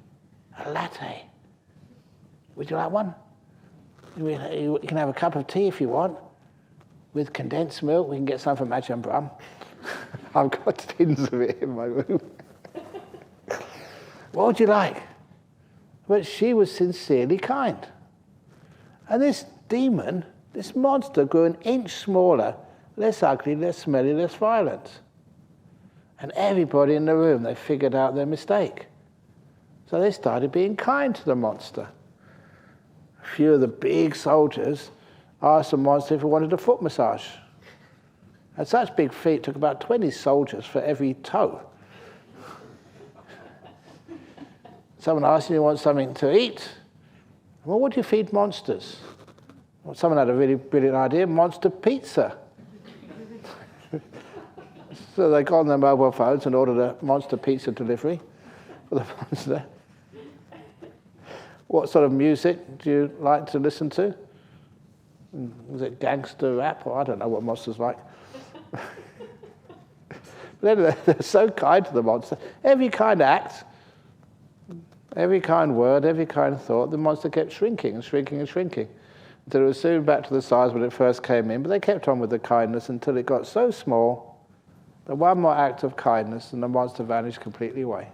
A latte? Would you like one? You can have a cup of tea if you want, with condensed milk. We can get some from Ajahn Brahm. I've got tins of it in my room. What would you like?" But she was sincerely kind. And this demon, this monster, grew an inch smaller, less ugly, less smelly, less violent. And everybody in the room, they figured out their mistake. So they started being kind to the monster. A few of the big soldiers asked the monster if he wanted a foot massage. And such big feet, it took about 20 soldiers for every toe. Someone asked him if he wants something to eat. Well, what do you feed monsters? Well, someone had a really brilliant idea, monster pizza. So they got on their mobile phones and ordered a monster pizza delivery for the monster. What sort of music do you like to listen to? Was it gangster rap? Or I don't know what monsters like. But anyway, they're so kind to the monster. Every kind act, every kind word, every kind thought, the monster kept shrinking and shrinking and shrinking until it was soon back to the size when it first came in. But they kept on with the kindness until it got so small that one more act of kindness and the monster vanished completely away.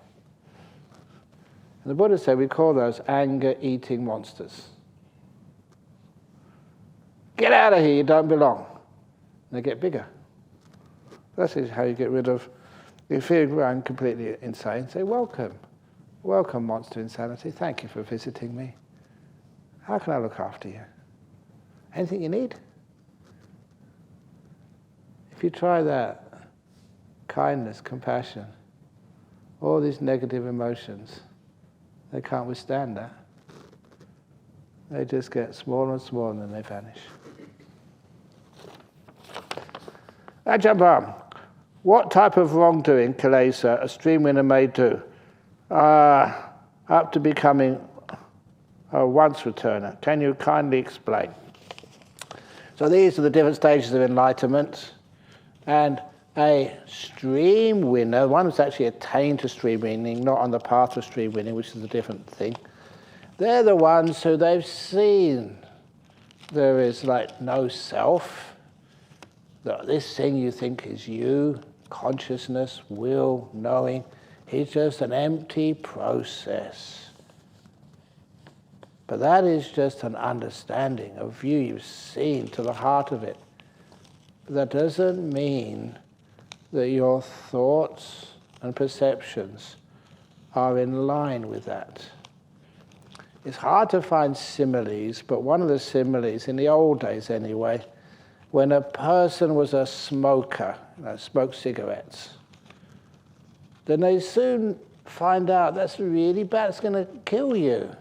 And the Buddha said we call those anger-eating monsters. Get out of here, you don't belong. And they get bigger. That's how you get rid of, if you're going completely insane, say, "Welcome. Welcome, monster insanity. Thank you for visiting me. How can I look after you? Anything you need?" If you try that, kindness, compassion, all these negative emotions, they can't withstand that. They just get smaller and smaller and then they vanish. Ajahn Brahm, What type of wrongdoing, Kilesa, a stream winner may do, up to becoming a once returner? Can you kindly explain? So these are the different stages of enlightenment. And a stream winner, one who's actually attained to stream winning, not on the path of stream winning, which is a different thing. They're the ones who they've seen there is like no self, that this thing you think is you, consciousness, will, knowing, is just an empty process. But that is just an understanding, a view you've seen to the heart of it. But that doesn't mean that your thoughts and perceptions are in line with that. It's hard to find similes, but one of the similes, in the old days anyway, when a person was a smoker, smoked cigarettes, then they soon find out that's really bad, it's going to kill you.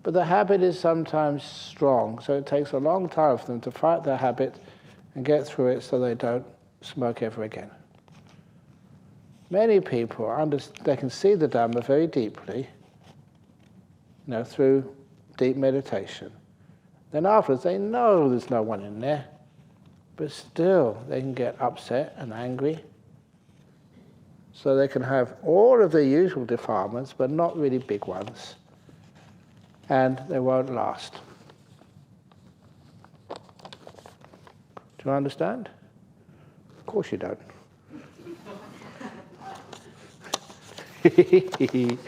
But the habit is sometimes strong, so it takes a long time for them to fight their habit and get through it so they don't smoke ever again. Many people, they can see the Dhamma very deeply, through deep meditation. Then afterwards they know there's no one in there, but still they can get upset and angry. So they can have all of the usual defilements, but not really big ones. And they won't last. Do you understand? Of course you don't. You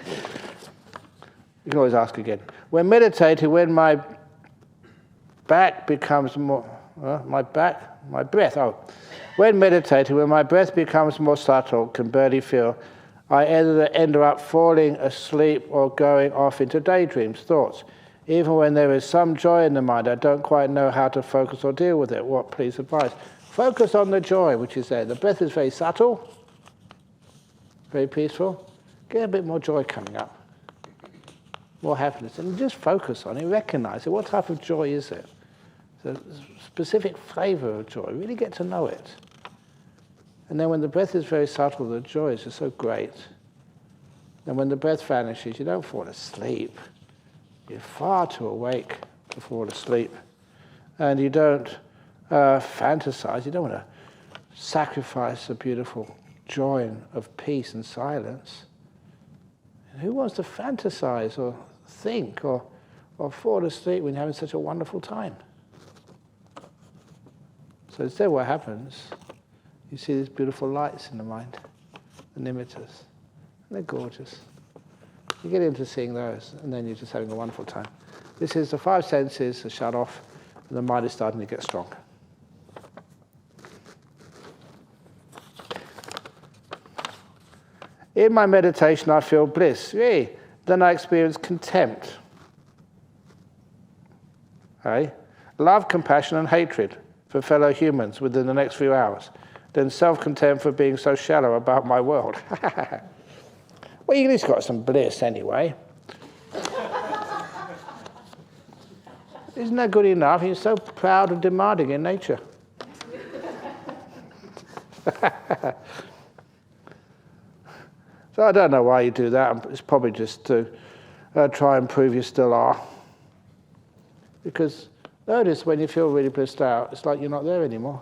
can always ask again. When meditating, when my back becomes more, when meditating, when my breath becomes more subtle, can barely feel, I either end up falling asleep or going off into daydreams, thoughts. Even when there is some joy in the mind, I don't quite know how to focus or deal with it. What, please, advise? Focus on the joy which is there. The breath is very subtle, very peaceful. Get a bit more joy coming up. More happiness, and just focus on it, recognize it. What type of joy is it? It's a specific flavor of joy. Really get to know it. And then when the breath is very subtle, the joy is just so great. And when the breath vanishes, you don't fall asleep. You're far too awake to fall asleep. And you don't fantasize. You don't want to sacrifice the beautiful joy of peace and silence. Who wants to fantasize or think or fall asleep when you're having such a wonderful time? So instead what happens, you see these beautiful lights in the mind, the nimittas. And they're gorgeous. You get into seeing those, and then you're just having a wonderful time. This is the five senses are shut off, and the mind is starting to get strong. In my meditation, I feel bliss. Really? Then I experience contempt. Love, compassion, and hatred for fellow humans within the next few hours. Then self-contempt for being so shallow about my world. Well, you at least got some bliss anyway. Isn't that good enough? You're so proud and demanding in nature. So I don't know why you do that. It's probably just to try and prove you still are. Because notice when you feel really blissed out, it's like you're not there anymore.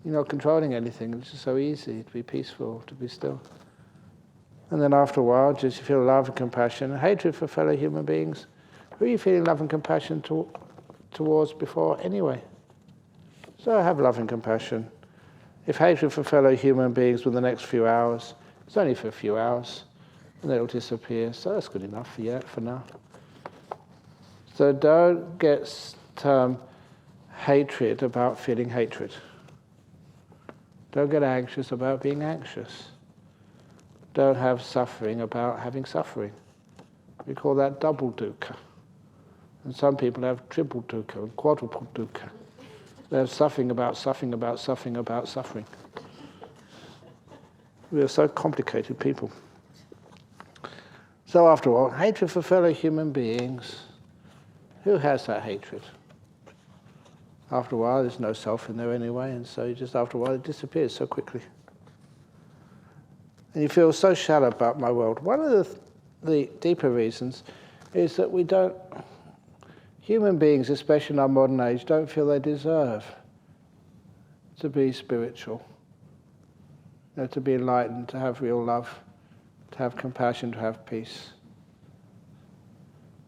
You're not controlling anything. It's just so easy to be peaceful, to be still. And then after a while, just you feel love and compassion and hatred for fellow human beings. Who are you feeling love and compassion towards before anyway? So have love and compassion. If hatred for fellow human beings within the next few hours, it's only for a few hours, and then it'll disappear. So that's good enough for now. So don't get hatred about feeling hatred. Don't get anxious about being anxious. Don't have suffering about having suffering. We call that double dukkha. And some people have triple dukkha and quadruple dukkha. They have suffering about suffering about suffering about suffering. We are so complicated people. So after all, hatred for fellow human beings. Who has that hatred? after a while there's no self in there anyway, and so just after a while it disappears so quickly. And you feel so shallow about my world. One of the deeper reasons is that human beings, especially in our modern age, don't feel they deserve to be spiritual, to be enlightened, to have real love, to have compassion, to have peace.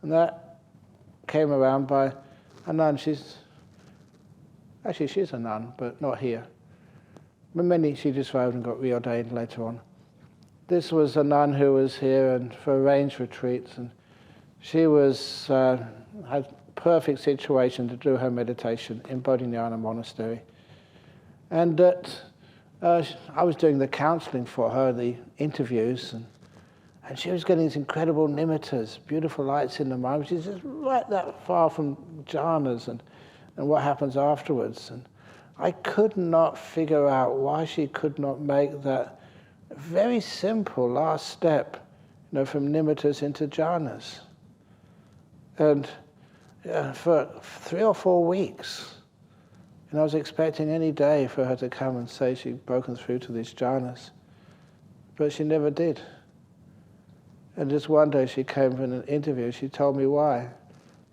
And that came around by a nun. She's a nun, but not here. She just arrived and got reordained later on. This was a nun who was here and for arranged retreats, and she had perfect situation to do her meditation in Bodhinyana Monastery. And that I was doing the counseling for her, the interviews, and she was getting these incredible nimittas, beautiful lights in the mind, which is just right that far from jhanas and what happens afterwards. And I could not figure out why she could not make that very simple last step, from nimittas into jhanas. And for 3 or 4 weeks, and I was expecting any day for her to come and say she'd broken through to these jhanas, but she never did. And just one day she came for an interview, she told me why.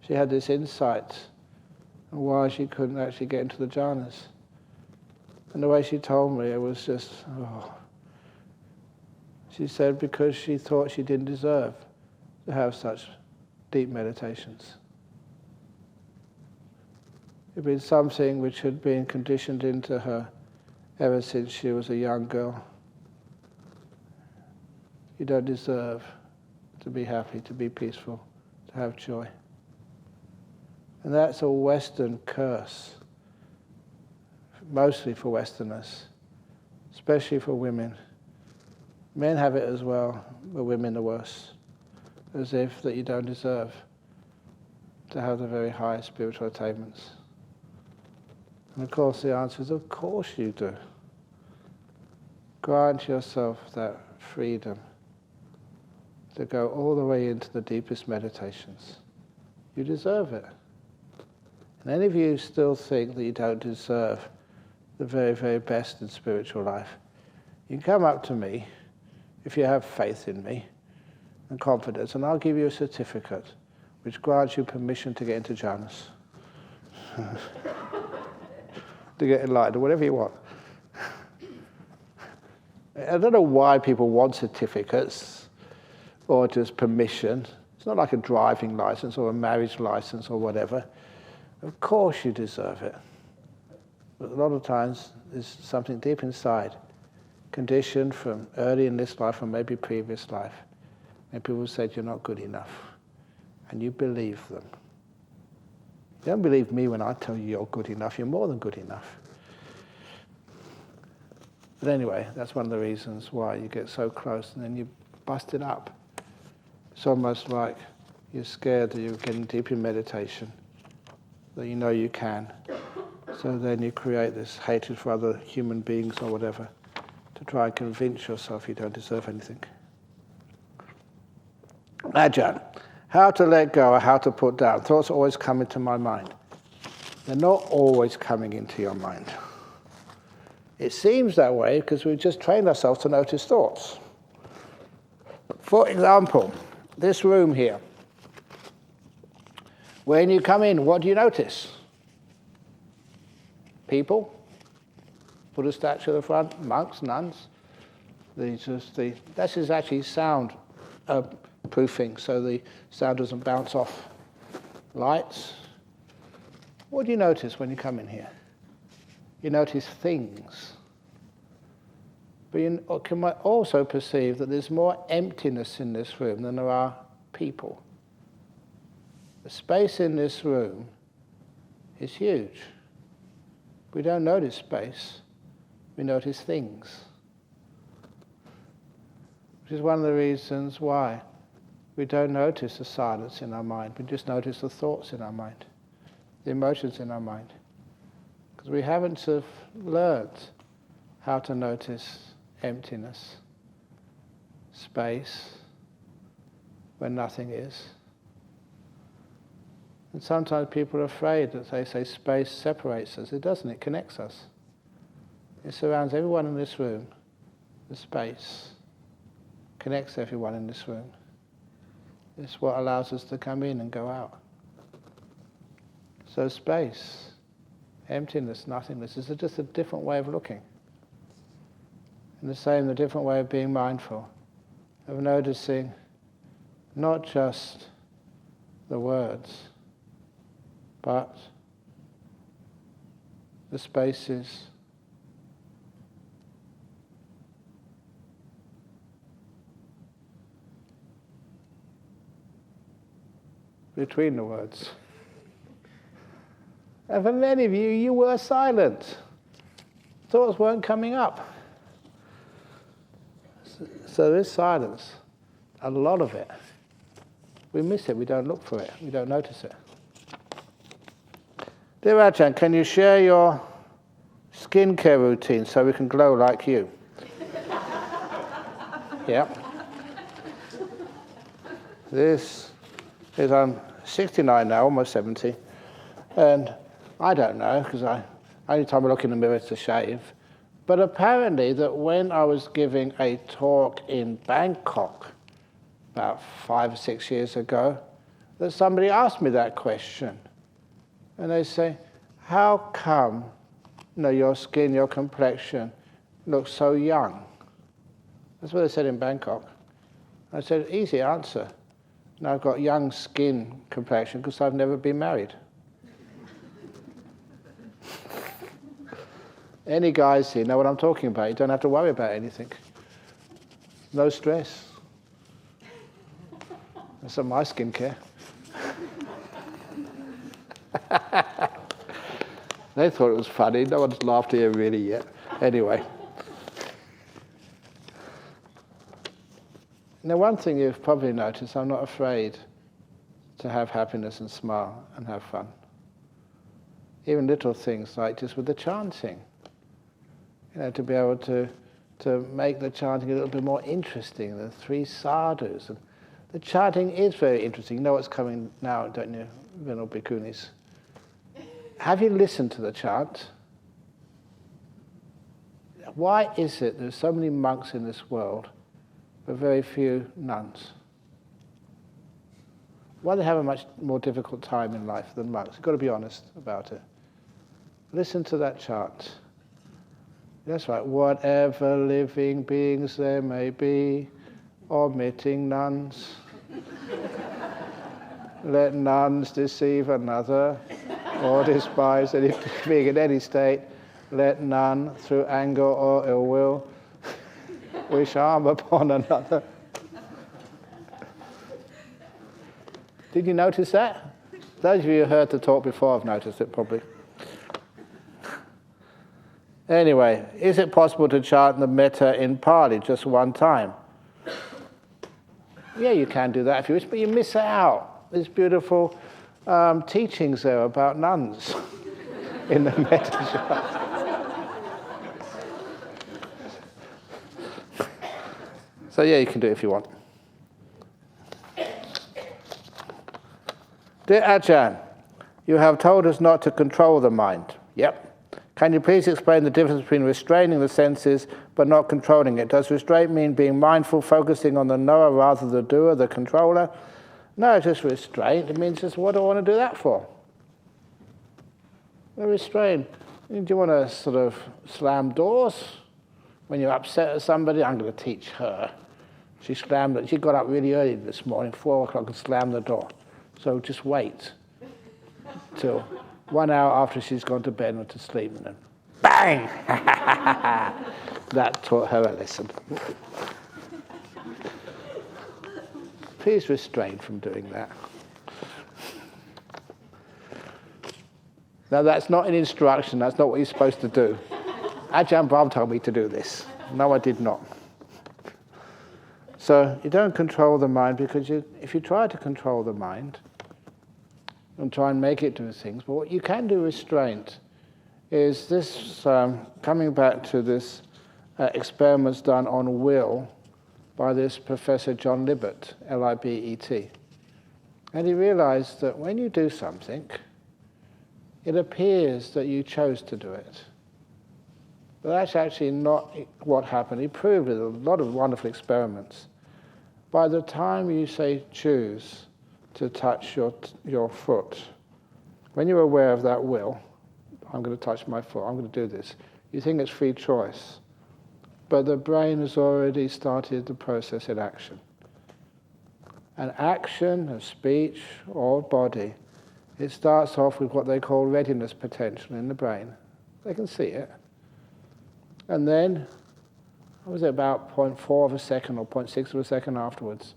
She had this insight on why she couldn't actually get into the jhanas. And the way she told me, it was just, She said because she thought she didn't deserve to have such deep meditations. It had been something which had been conditioned into her ever since she was a young girl. You don't deserve to be happy, to be peaceful, to have joy. And that's a Western curse, mostly for Westerners, especially for women. Men have it as well, but women are worse, as if that you don't deserve to have the very highest spiritual attainments. And of course the answer is, of course you do. Grant yourself that freedom to go all the way into the deepest meditations. You deserve it. And any of you still think that you don't deserve the very, very best in spiritual life, you can come up to me if you have faith in me and confidence, and I'll give you a certificate which grants you permission to get into jhanas, to get enlightened, or whatever you want. I don't know why people want certificates or just permission. It's not like a driving license or a marriage license or whatever. Of course you deserve it. But a lot of times there's something deep inside, conditioned from early in this life or maybe previous life. And people said you're not good enough. And you believe them. You don't believe me when I tell you you're good enough. You're more than good enough. But anyway, that's one of the reasons why you get so close and then you bust it up. It's almost like you're scared that you're getting deep in meditation, that you know you can. So then you create this hatred for other human beings or whatever to try and convince yourself you don't deserve anything. Ajahn, how to let go or how to put down. Thoughts always come into my mind. They're not always coming into your mind. It seems that way because we've just trained ourselves to notice thoughts. For example, this room here. When you come in, what do you notice? People, Buddha statue at the front, monks, nuns. This is actually sound proofing, so the sound doesn't bounce off. Lights. What do you notice when you come in here? You notice things. But you can also perceive that there's more emptiness in this room than there are people. The space in this room is huge. We don't notice space, we notice things. Which is one of the reasons why we don't notice the silence in our mind. We just notice the thoughts in our mind, the emotions in our mind. Because we haven't learned how to notice emptiness, space, when nothing is. And sometimes people are afraid that they say space separates us. It doesn't, it connects us. It surrounds everyone in this room. The space connects everyone in this room. It's what allows us to come in and go out. So space, emptiness, nothingness is just a different way of looking. And the same, the different way of being mindful, of noticing not just the words, but the spaces, between the words. And for many of you, you were silent. Thoughts weren't coming up. So this silence, a lot of it, we miss it, we don't look for it, we don't notice it. Dear Ajahn, can you share your skincare routine so we can glow like you? Yeah. This is, I'm 69 now, almost 70, and I don't know, because only time I look in the mirror to shave, but apparently that when I was giving a talk in Bangkok about 5 or 6 years ago, that somebody asked me that question. And they say, how come your skin, your complexion looks so young? That's what they said in Bangkok. I said, easy answer. And I've got young skin complexion because I've never been married. Any guys here know what I'm talking about. You don't have to worry about anything. No stress. That's not my skincare. They thought it was funny. No one's laughed here really yet. Anyway. Now, one thing you've probably noticed, I'm not afraid to have happiness and smile and have fun. Even little things like just with the chanting. To be able to make the chanting a little bit more interesting, the 3 sadhus. And the chanting is very interesting. You know what's coming now, don't you, Venerable Bhikkhunis? Have you listened to the chant? Why is it there's so many monks in this world, but very few nuns? Why do they have a much more difficult time in life than monks? You've got to be honest about it. Listen to that chant. That's right. Whatever living beings there may be, omitting nuns. Let nuns deceive another or despise any being in any state. Let none, through anger or ill will, wish harm upon another. Did you notice that? Those of you who heard the talk before have noticed it probably. Anyway, is it possible to chant the metta in Pali just one time? Yeah, you can do that if you wish, but you miss out. There's beautiful teachings there about nuns in the metta chant. So yeah, you can do it if you want. Dear Ajahn, you have told us not to control the mind. Yep. Can you please explain the difference between restraining the senses but not controlling it? Does restraint mean being mindful, focusing on the knower rather than the doer, the controller? No, it's just restraint. It means just, what do I want to do that for? Well, restraint. Do you want to sort of slam doors? When you're upset at somebody, I'm going to teach her. She got up really early this morning, 4 o'clock, and slammed the door. So just wait till 1 hour after she's gone to bed or to sleep, and then bang! That taught her a lesson. Please restrain from doing that. Now, that's not an instruction. That's not what you're supposed to do. Ajahn Brahm told me to do this. No, I did not. So you don't control the mind, because if you try to control the mind and try and make it do things, but what you can do restraint is this, coming back to this experiments done on will by this Professor John Libet, Libet. And he realized that when you do something, it appears that you chose to do it. But that's actually not what happened. He proved with a lot of wonderful experiments. By the time you say choose to touch your foot, when you're aware of that will, I'm going to touch my foot, I'm going to do this, you think it's free choice. But the brain has already started the process in action. An action of speech or body, it starts off with what they call readiness potential in the brain. They can see it. And then, what was it, about 0.4 of a second or 0.6 of a second afterwards,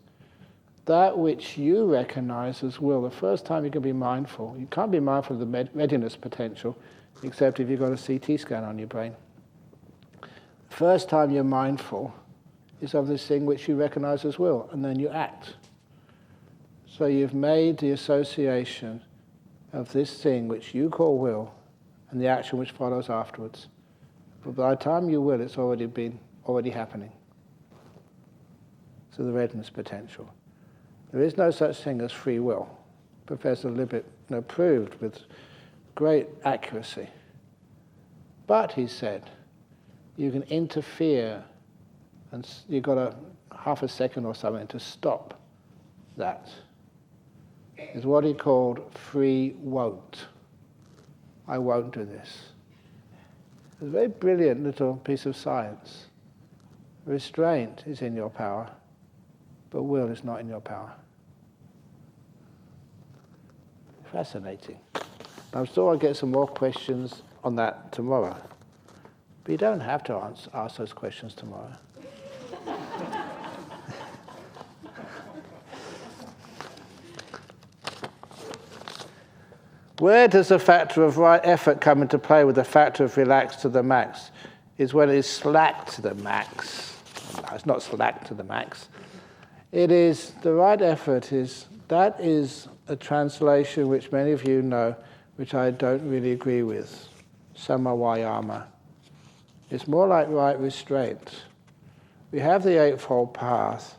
that which you recognize as will, the first time you can be mindful, you can't be mindful of the readiness potential except if you've got a CT scan on your brain. First time you're mindful is of this thing which you recognize as will, and then you act. So you've made the association of this thing which you call will and the action which follows afterwards. But by the time you will, it's already happening. So the readiness potential. There is no such thing as free will. Professor Libet proved with great accuracy. But, he said, you can interfere, and you've got a half a second or something to stop that. It's what he called free won't. I won't do this. It's a very brilliant little piece of science. Restraint is in your power, but will is not in your power. Fascinating. I'm sure I'll get some more questions on that tomorrow. But you don't have to ask those questions tomorrow. Where does the factor of right effort come into play with the factor of relaxed to the max? Is when it is slack to the max. No, it's not slack to the max. It is, the right effort that is a translation which many of you know, which I don't really agree with. Samavayama. It's more like right restraint. We have the Eightfold Path,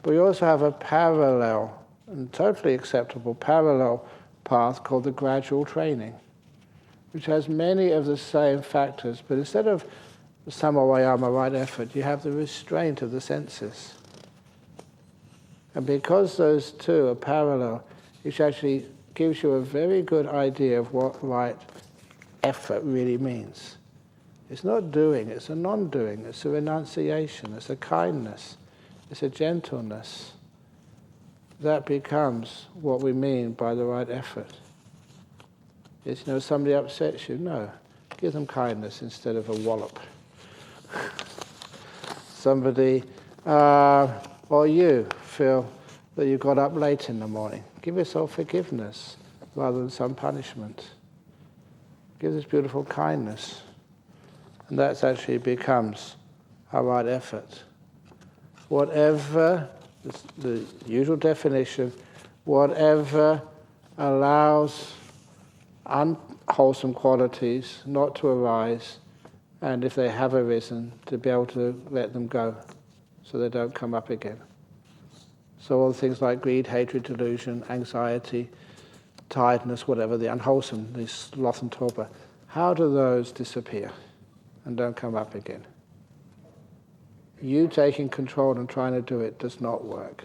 but we also have a parallel, and totally acceptable parallel path called the gradual training, which has many of the same factors, but instead of the Samavayama, right effort, you have the restraint of the senses. And because those two are parallel, it actually gives you a very good idea of what right effort really means. It's not doing, it's a non-doing, it's a renunciation, it's a kindness, it's a gentleness. That becomes what we mean by the right effort. It's, somebody upsets you, no, give them kindness instead of a wallop. Somebody, or you feel that you got up late in the morning, give yourself forgiveness rather than some punishment. Give this beautiful kindness. And that actually becomes our right effort. Whatever, the usual definition, whatever allows unwholesome qualities not to arise, and if they have arisen, to be able to let them go so they don't come up again. So all things like greed, hatred, delusion, anxiety, tiredness, whatever, the unwholesome, the sloth and torpor, how do those disappear and don't come up again? You taking control and trying to do it does not work.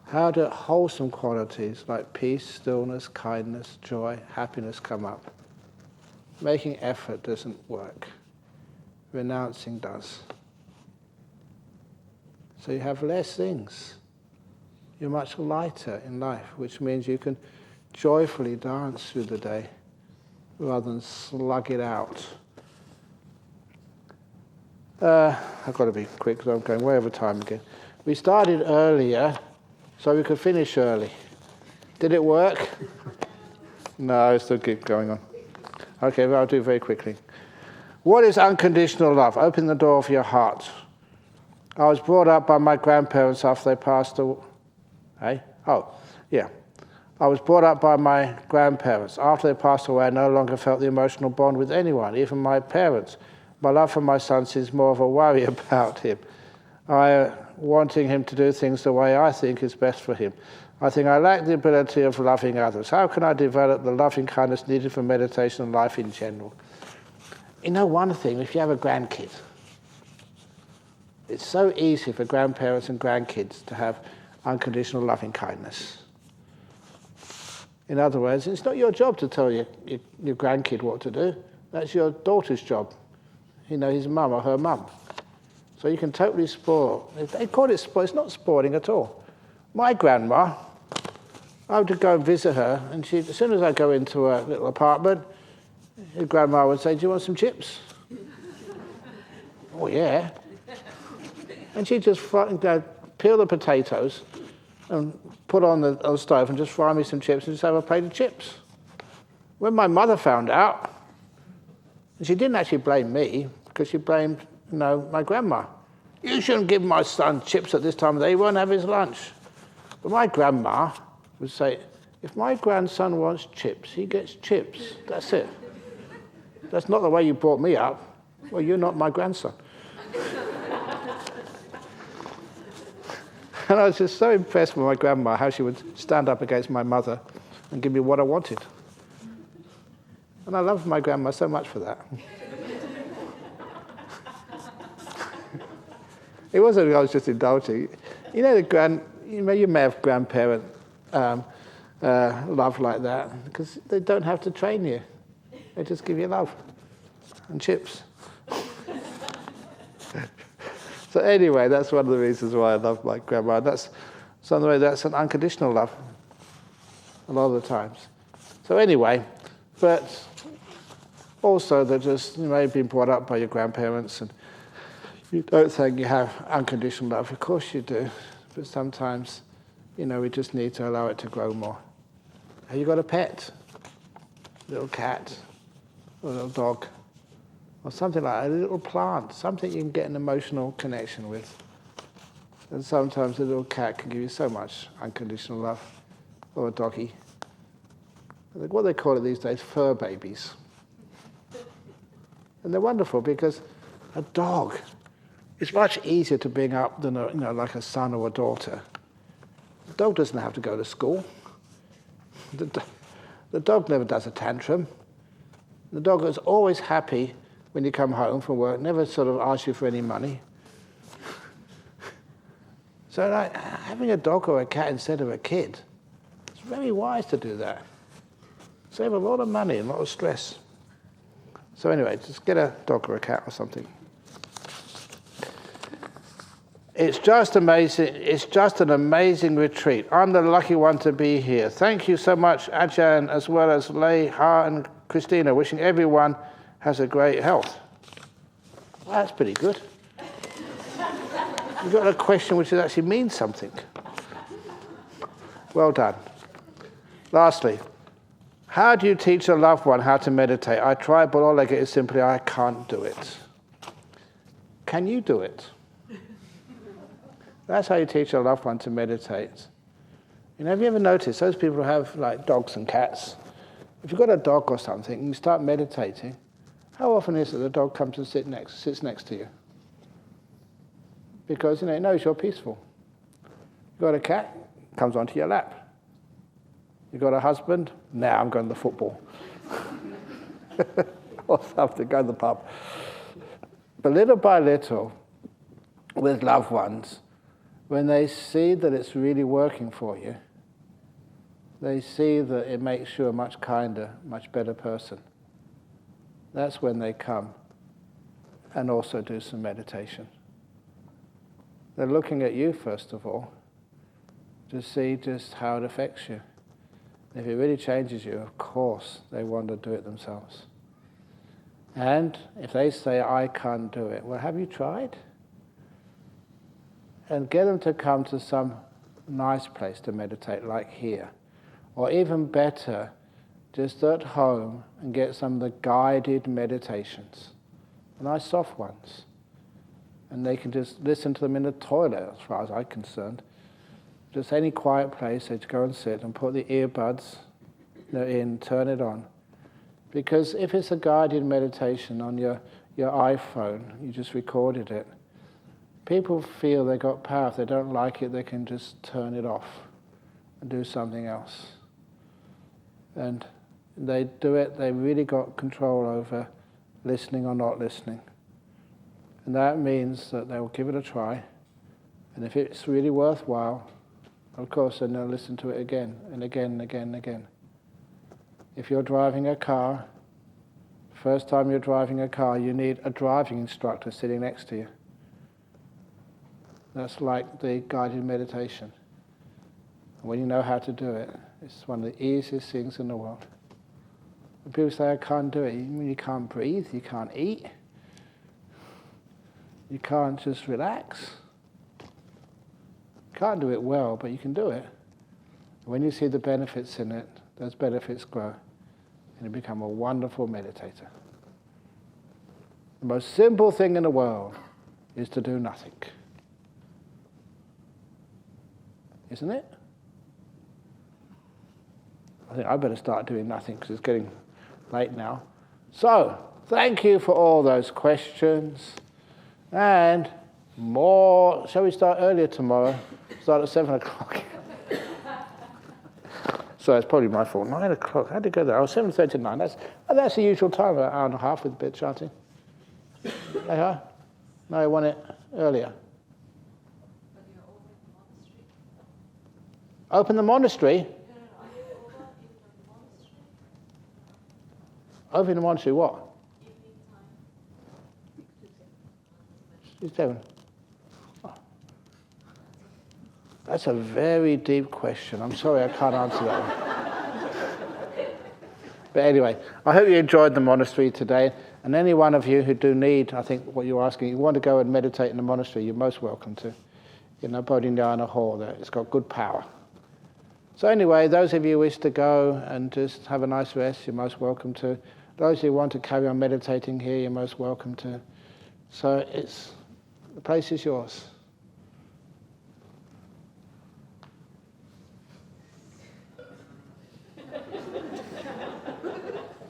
How do wholesome qualities like peace, stillness, kindness, joy, happiness come up? Making effort doesn't work. Renouncing does. So you have less things. You're much lighter in life, which means you can joyfully dance through the day rather than slug it out. I've got to be quick because I'm going way over time again. We started earlier so we could finish early. Did it work? No, I still keep going on. Okay, well, I'll do it very quickly. What is unconditional love? Open the door of your heart. I was brought up by my grandparents after they passed away. Hey? Oh, yeah. I was brought up by my grandparents. After they passed away, I no longer felt the emotional bond with anyone, even my parents. My love for my son seems more of a worry about him. Wanting him to do things the way I think is best for him. I think I lack the ability of loving others. How can I develop the loving kindness needed for meditation and life in general? You know one thing, if you have a grandkid, it's so easy for grandparents and grandkids to have unconditional loving kindness. In other words, it's not your job to tell your grandkid what to do. That's your daughter's job. His mum or her mum. So you can totally spoil. They call it spoil. It's not spoiling at all. My grandma, I would go and visit her, and as soon as I go into her little apartment, her grandma would say, "Do you want some chips?" "Oh, yeah." And she'd just peel the potatoes and put on the stove and just fry me some chips and just have a plate of chips. When my mother found out, she didn't actually blame me, because she blamed, my grandma. "You shouldn't give my son chips at this time of day, he won't have his lunch." But my grandma would say, "If my grandson wants chips, he gets chips. That's it. That's not the way you brought me up. Well, you're not my grandson." And I was just so impressed with my grandma, how she would stand up against my mother and give me what I wanted. And I loved my grandma so much for that. It wasn't I was just indulging. You may have grandparent love like that, because they don't have to train you. They just give you love and chips. So anyway, that's one of the reasons why I love my grandma. That's an unconditional love a lot of the times. So anyway, but also they're just, you may have been brought up by your grandparents and you don't think you have unconditional love. Of course you do, but sometimes, we just need to allow it to grow more. Have you got a pet? A little cat, or a little dog, or something like that, a little plant, something you can get an emotional connection with. And sometimes a little cat can give you so much unconditional love, or a doggy. What they call it these days, fur babies. And they're wonderful because a dog is much easier to bring up than like a son or a daughter. The dog doesn't have to go to school. The dog never does a tantrum. The dog is always happy when you come home from work, never sort of asks you for any money. So having a dog or a cat instead of a kid, it's very wise to do that. Save a lot of money and a lot of stress. So anyway, just get a dog or a cat or something. It's just amazing. It's just an amazing retreat. I'm the lucky one to be here. Thank you so much, Ajahn, as well as Lei, Ha, and Christina. Wishing everyone has a great health. Well, that's pretty good. You've got a question which actually means something. Well done. Lastly, how do you teach a loved one how to meditate? I try, but all I get is simply, I can't do it. Can you do it? That's how you teach a loved one to meditate. Have you ever noticed those people who have like dogs and cats? If you've got a dog or something and you start meditating, how often is it the dog comes and sits next to you? Because it knows you're peaceful. You've got a cat, comes onto your lap. You've got a husband, now I'm going to the football. Or something, go to the pub. But little by little, with loved ones, when they see that it's really working for you, they see that it makes you a much kinder, much better person. That's when they come and also do some meditation. They're looking at you, first of all, to see just how it affects you. If it really changes you, of course, they want to do it themselves. And if they say, I can't do it, well, have you tried? And get them to come to some nice place to meditate, like here. Or even better, just at home and get some of the guided meditations, nice soft ones. And they can just listen to them in the toilet, as far as I'm concerned. Just any quiet place, they just go and sit and put the earbuds in, turn it on. Because if it's a guided meditation on your iPhone, you just recorded it, people feel they got power. If they don't like it, they can just turn it off. and do something else. And they do it, they really got control over listening or not listening. And that means that they will give it a try. And if it's really worthwhile, of course, then they'll listen to it again and again and again and again. If you're driving a car, first time you're driving a car, you need a driving instructor sitting next to you. That's like the guided meditation. And when you know how to do it, it's one of the easiest things in the world. When people say, I can't do it, you mean you can't breathe, you can't eat, you can't just relax. You can't do it well, but you can do it. When you see the benefits in it, those benefits grow, and you become a wonderful meditator. The most simple thing in the world is to do nothing. Isn't it? I think I better start doing nothing because it's getting late now. So, thank you for all those questions. And more, shall we start earlier tomorrow? Start at 7 o'clock. So it's probably my fault. 9 o'clock, how'd it go there? Oh, 7:30 to 9. That's the usual time, about an hour and a half with a bit of chanting. They are? No, I want it earlier. Open the monastery? Open the monastery, what? It's 7. Oh. That's a very deep question. I'm sorry I can't answer that one. But anyway, I hope you enjoyed the monastery today. And any one of you who do need, I think what you're asking, you want to go and meditate in the monastery, you're most welcome to. You know, Bodhinyana Hall there. It's got good power. So anyway, those of you who wish to go and just have a nice rest, you're most welcome to. Those who want to carry on meditating here, you're most welcome to. So the place is yours.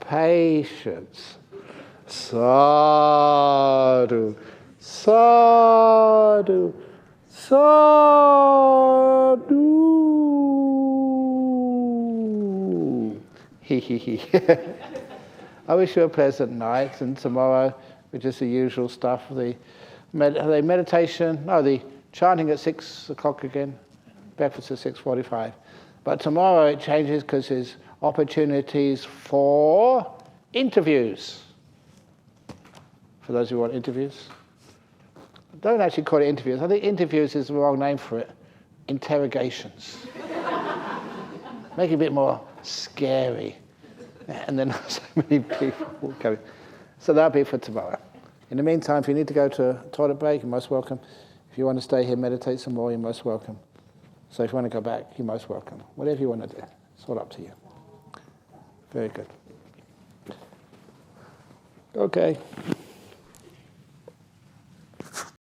Patience. Sadhu. Sadhu. Sadhu. I wish you a pleasant night, and tomorrow, which is the usual stuff, the chanting at 6 o'clock again, breakfast at 6:45. But tomorrow it changes because there's opportunities for interviews. For those who want interviews. Don't actually call it interviews. I think interviews is the wrong name for it. Interrogations. Make it a bit more scary. And then so many people will come. So that'll be for tomorrow. In the meantime, if you need to go to a toilet break, you're most welcome. If you want to stay here, meditate some more, you're most welcome. So if you want to go back, you're most welcome. Whatever you want to do, it's all up to you. Very good. Okay.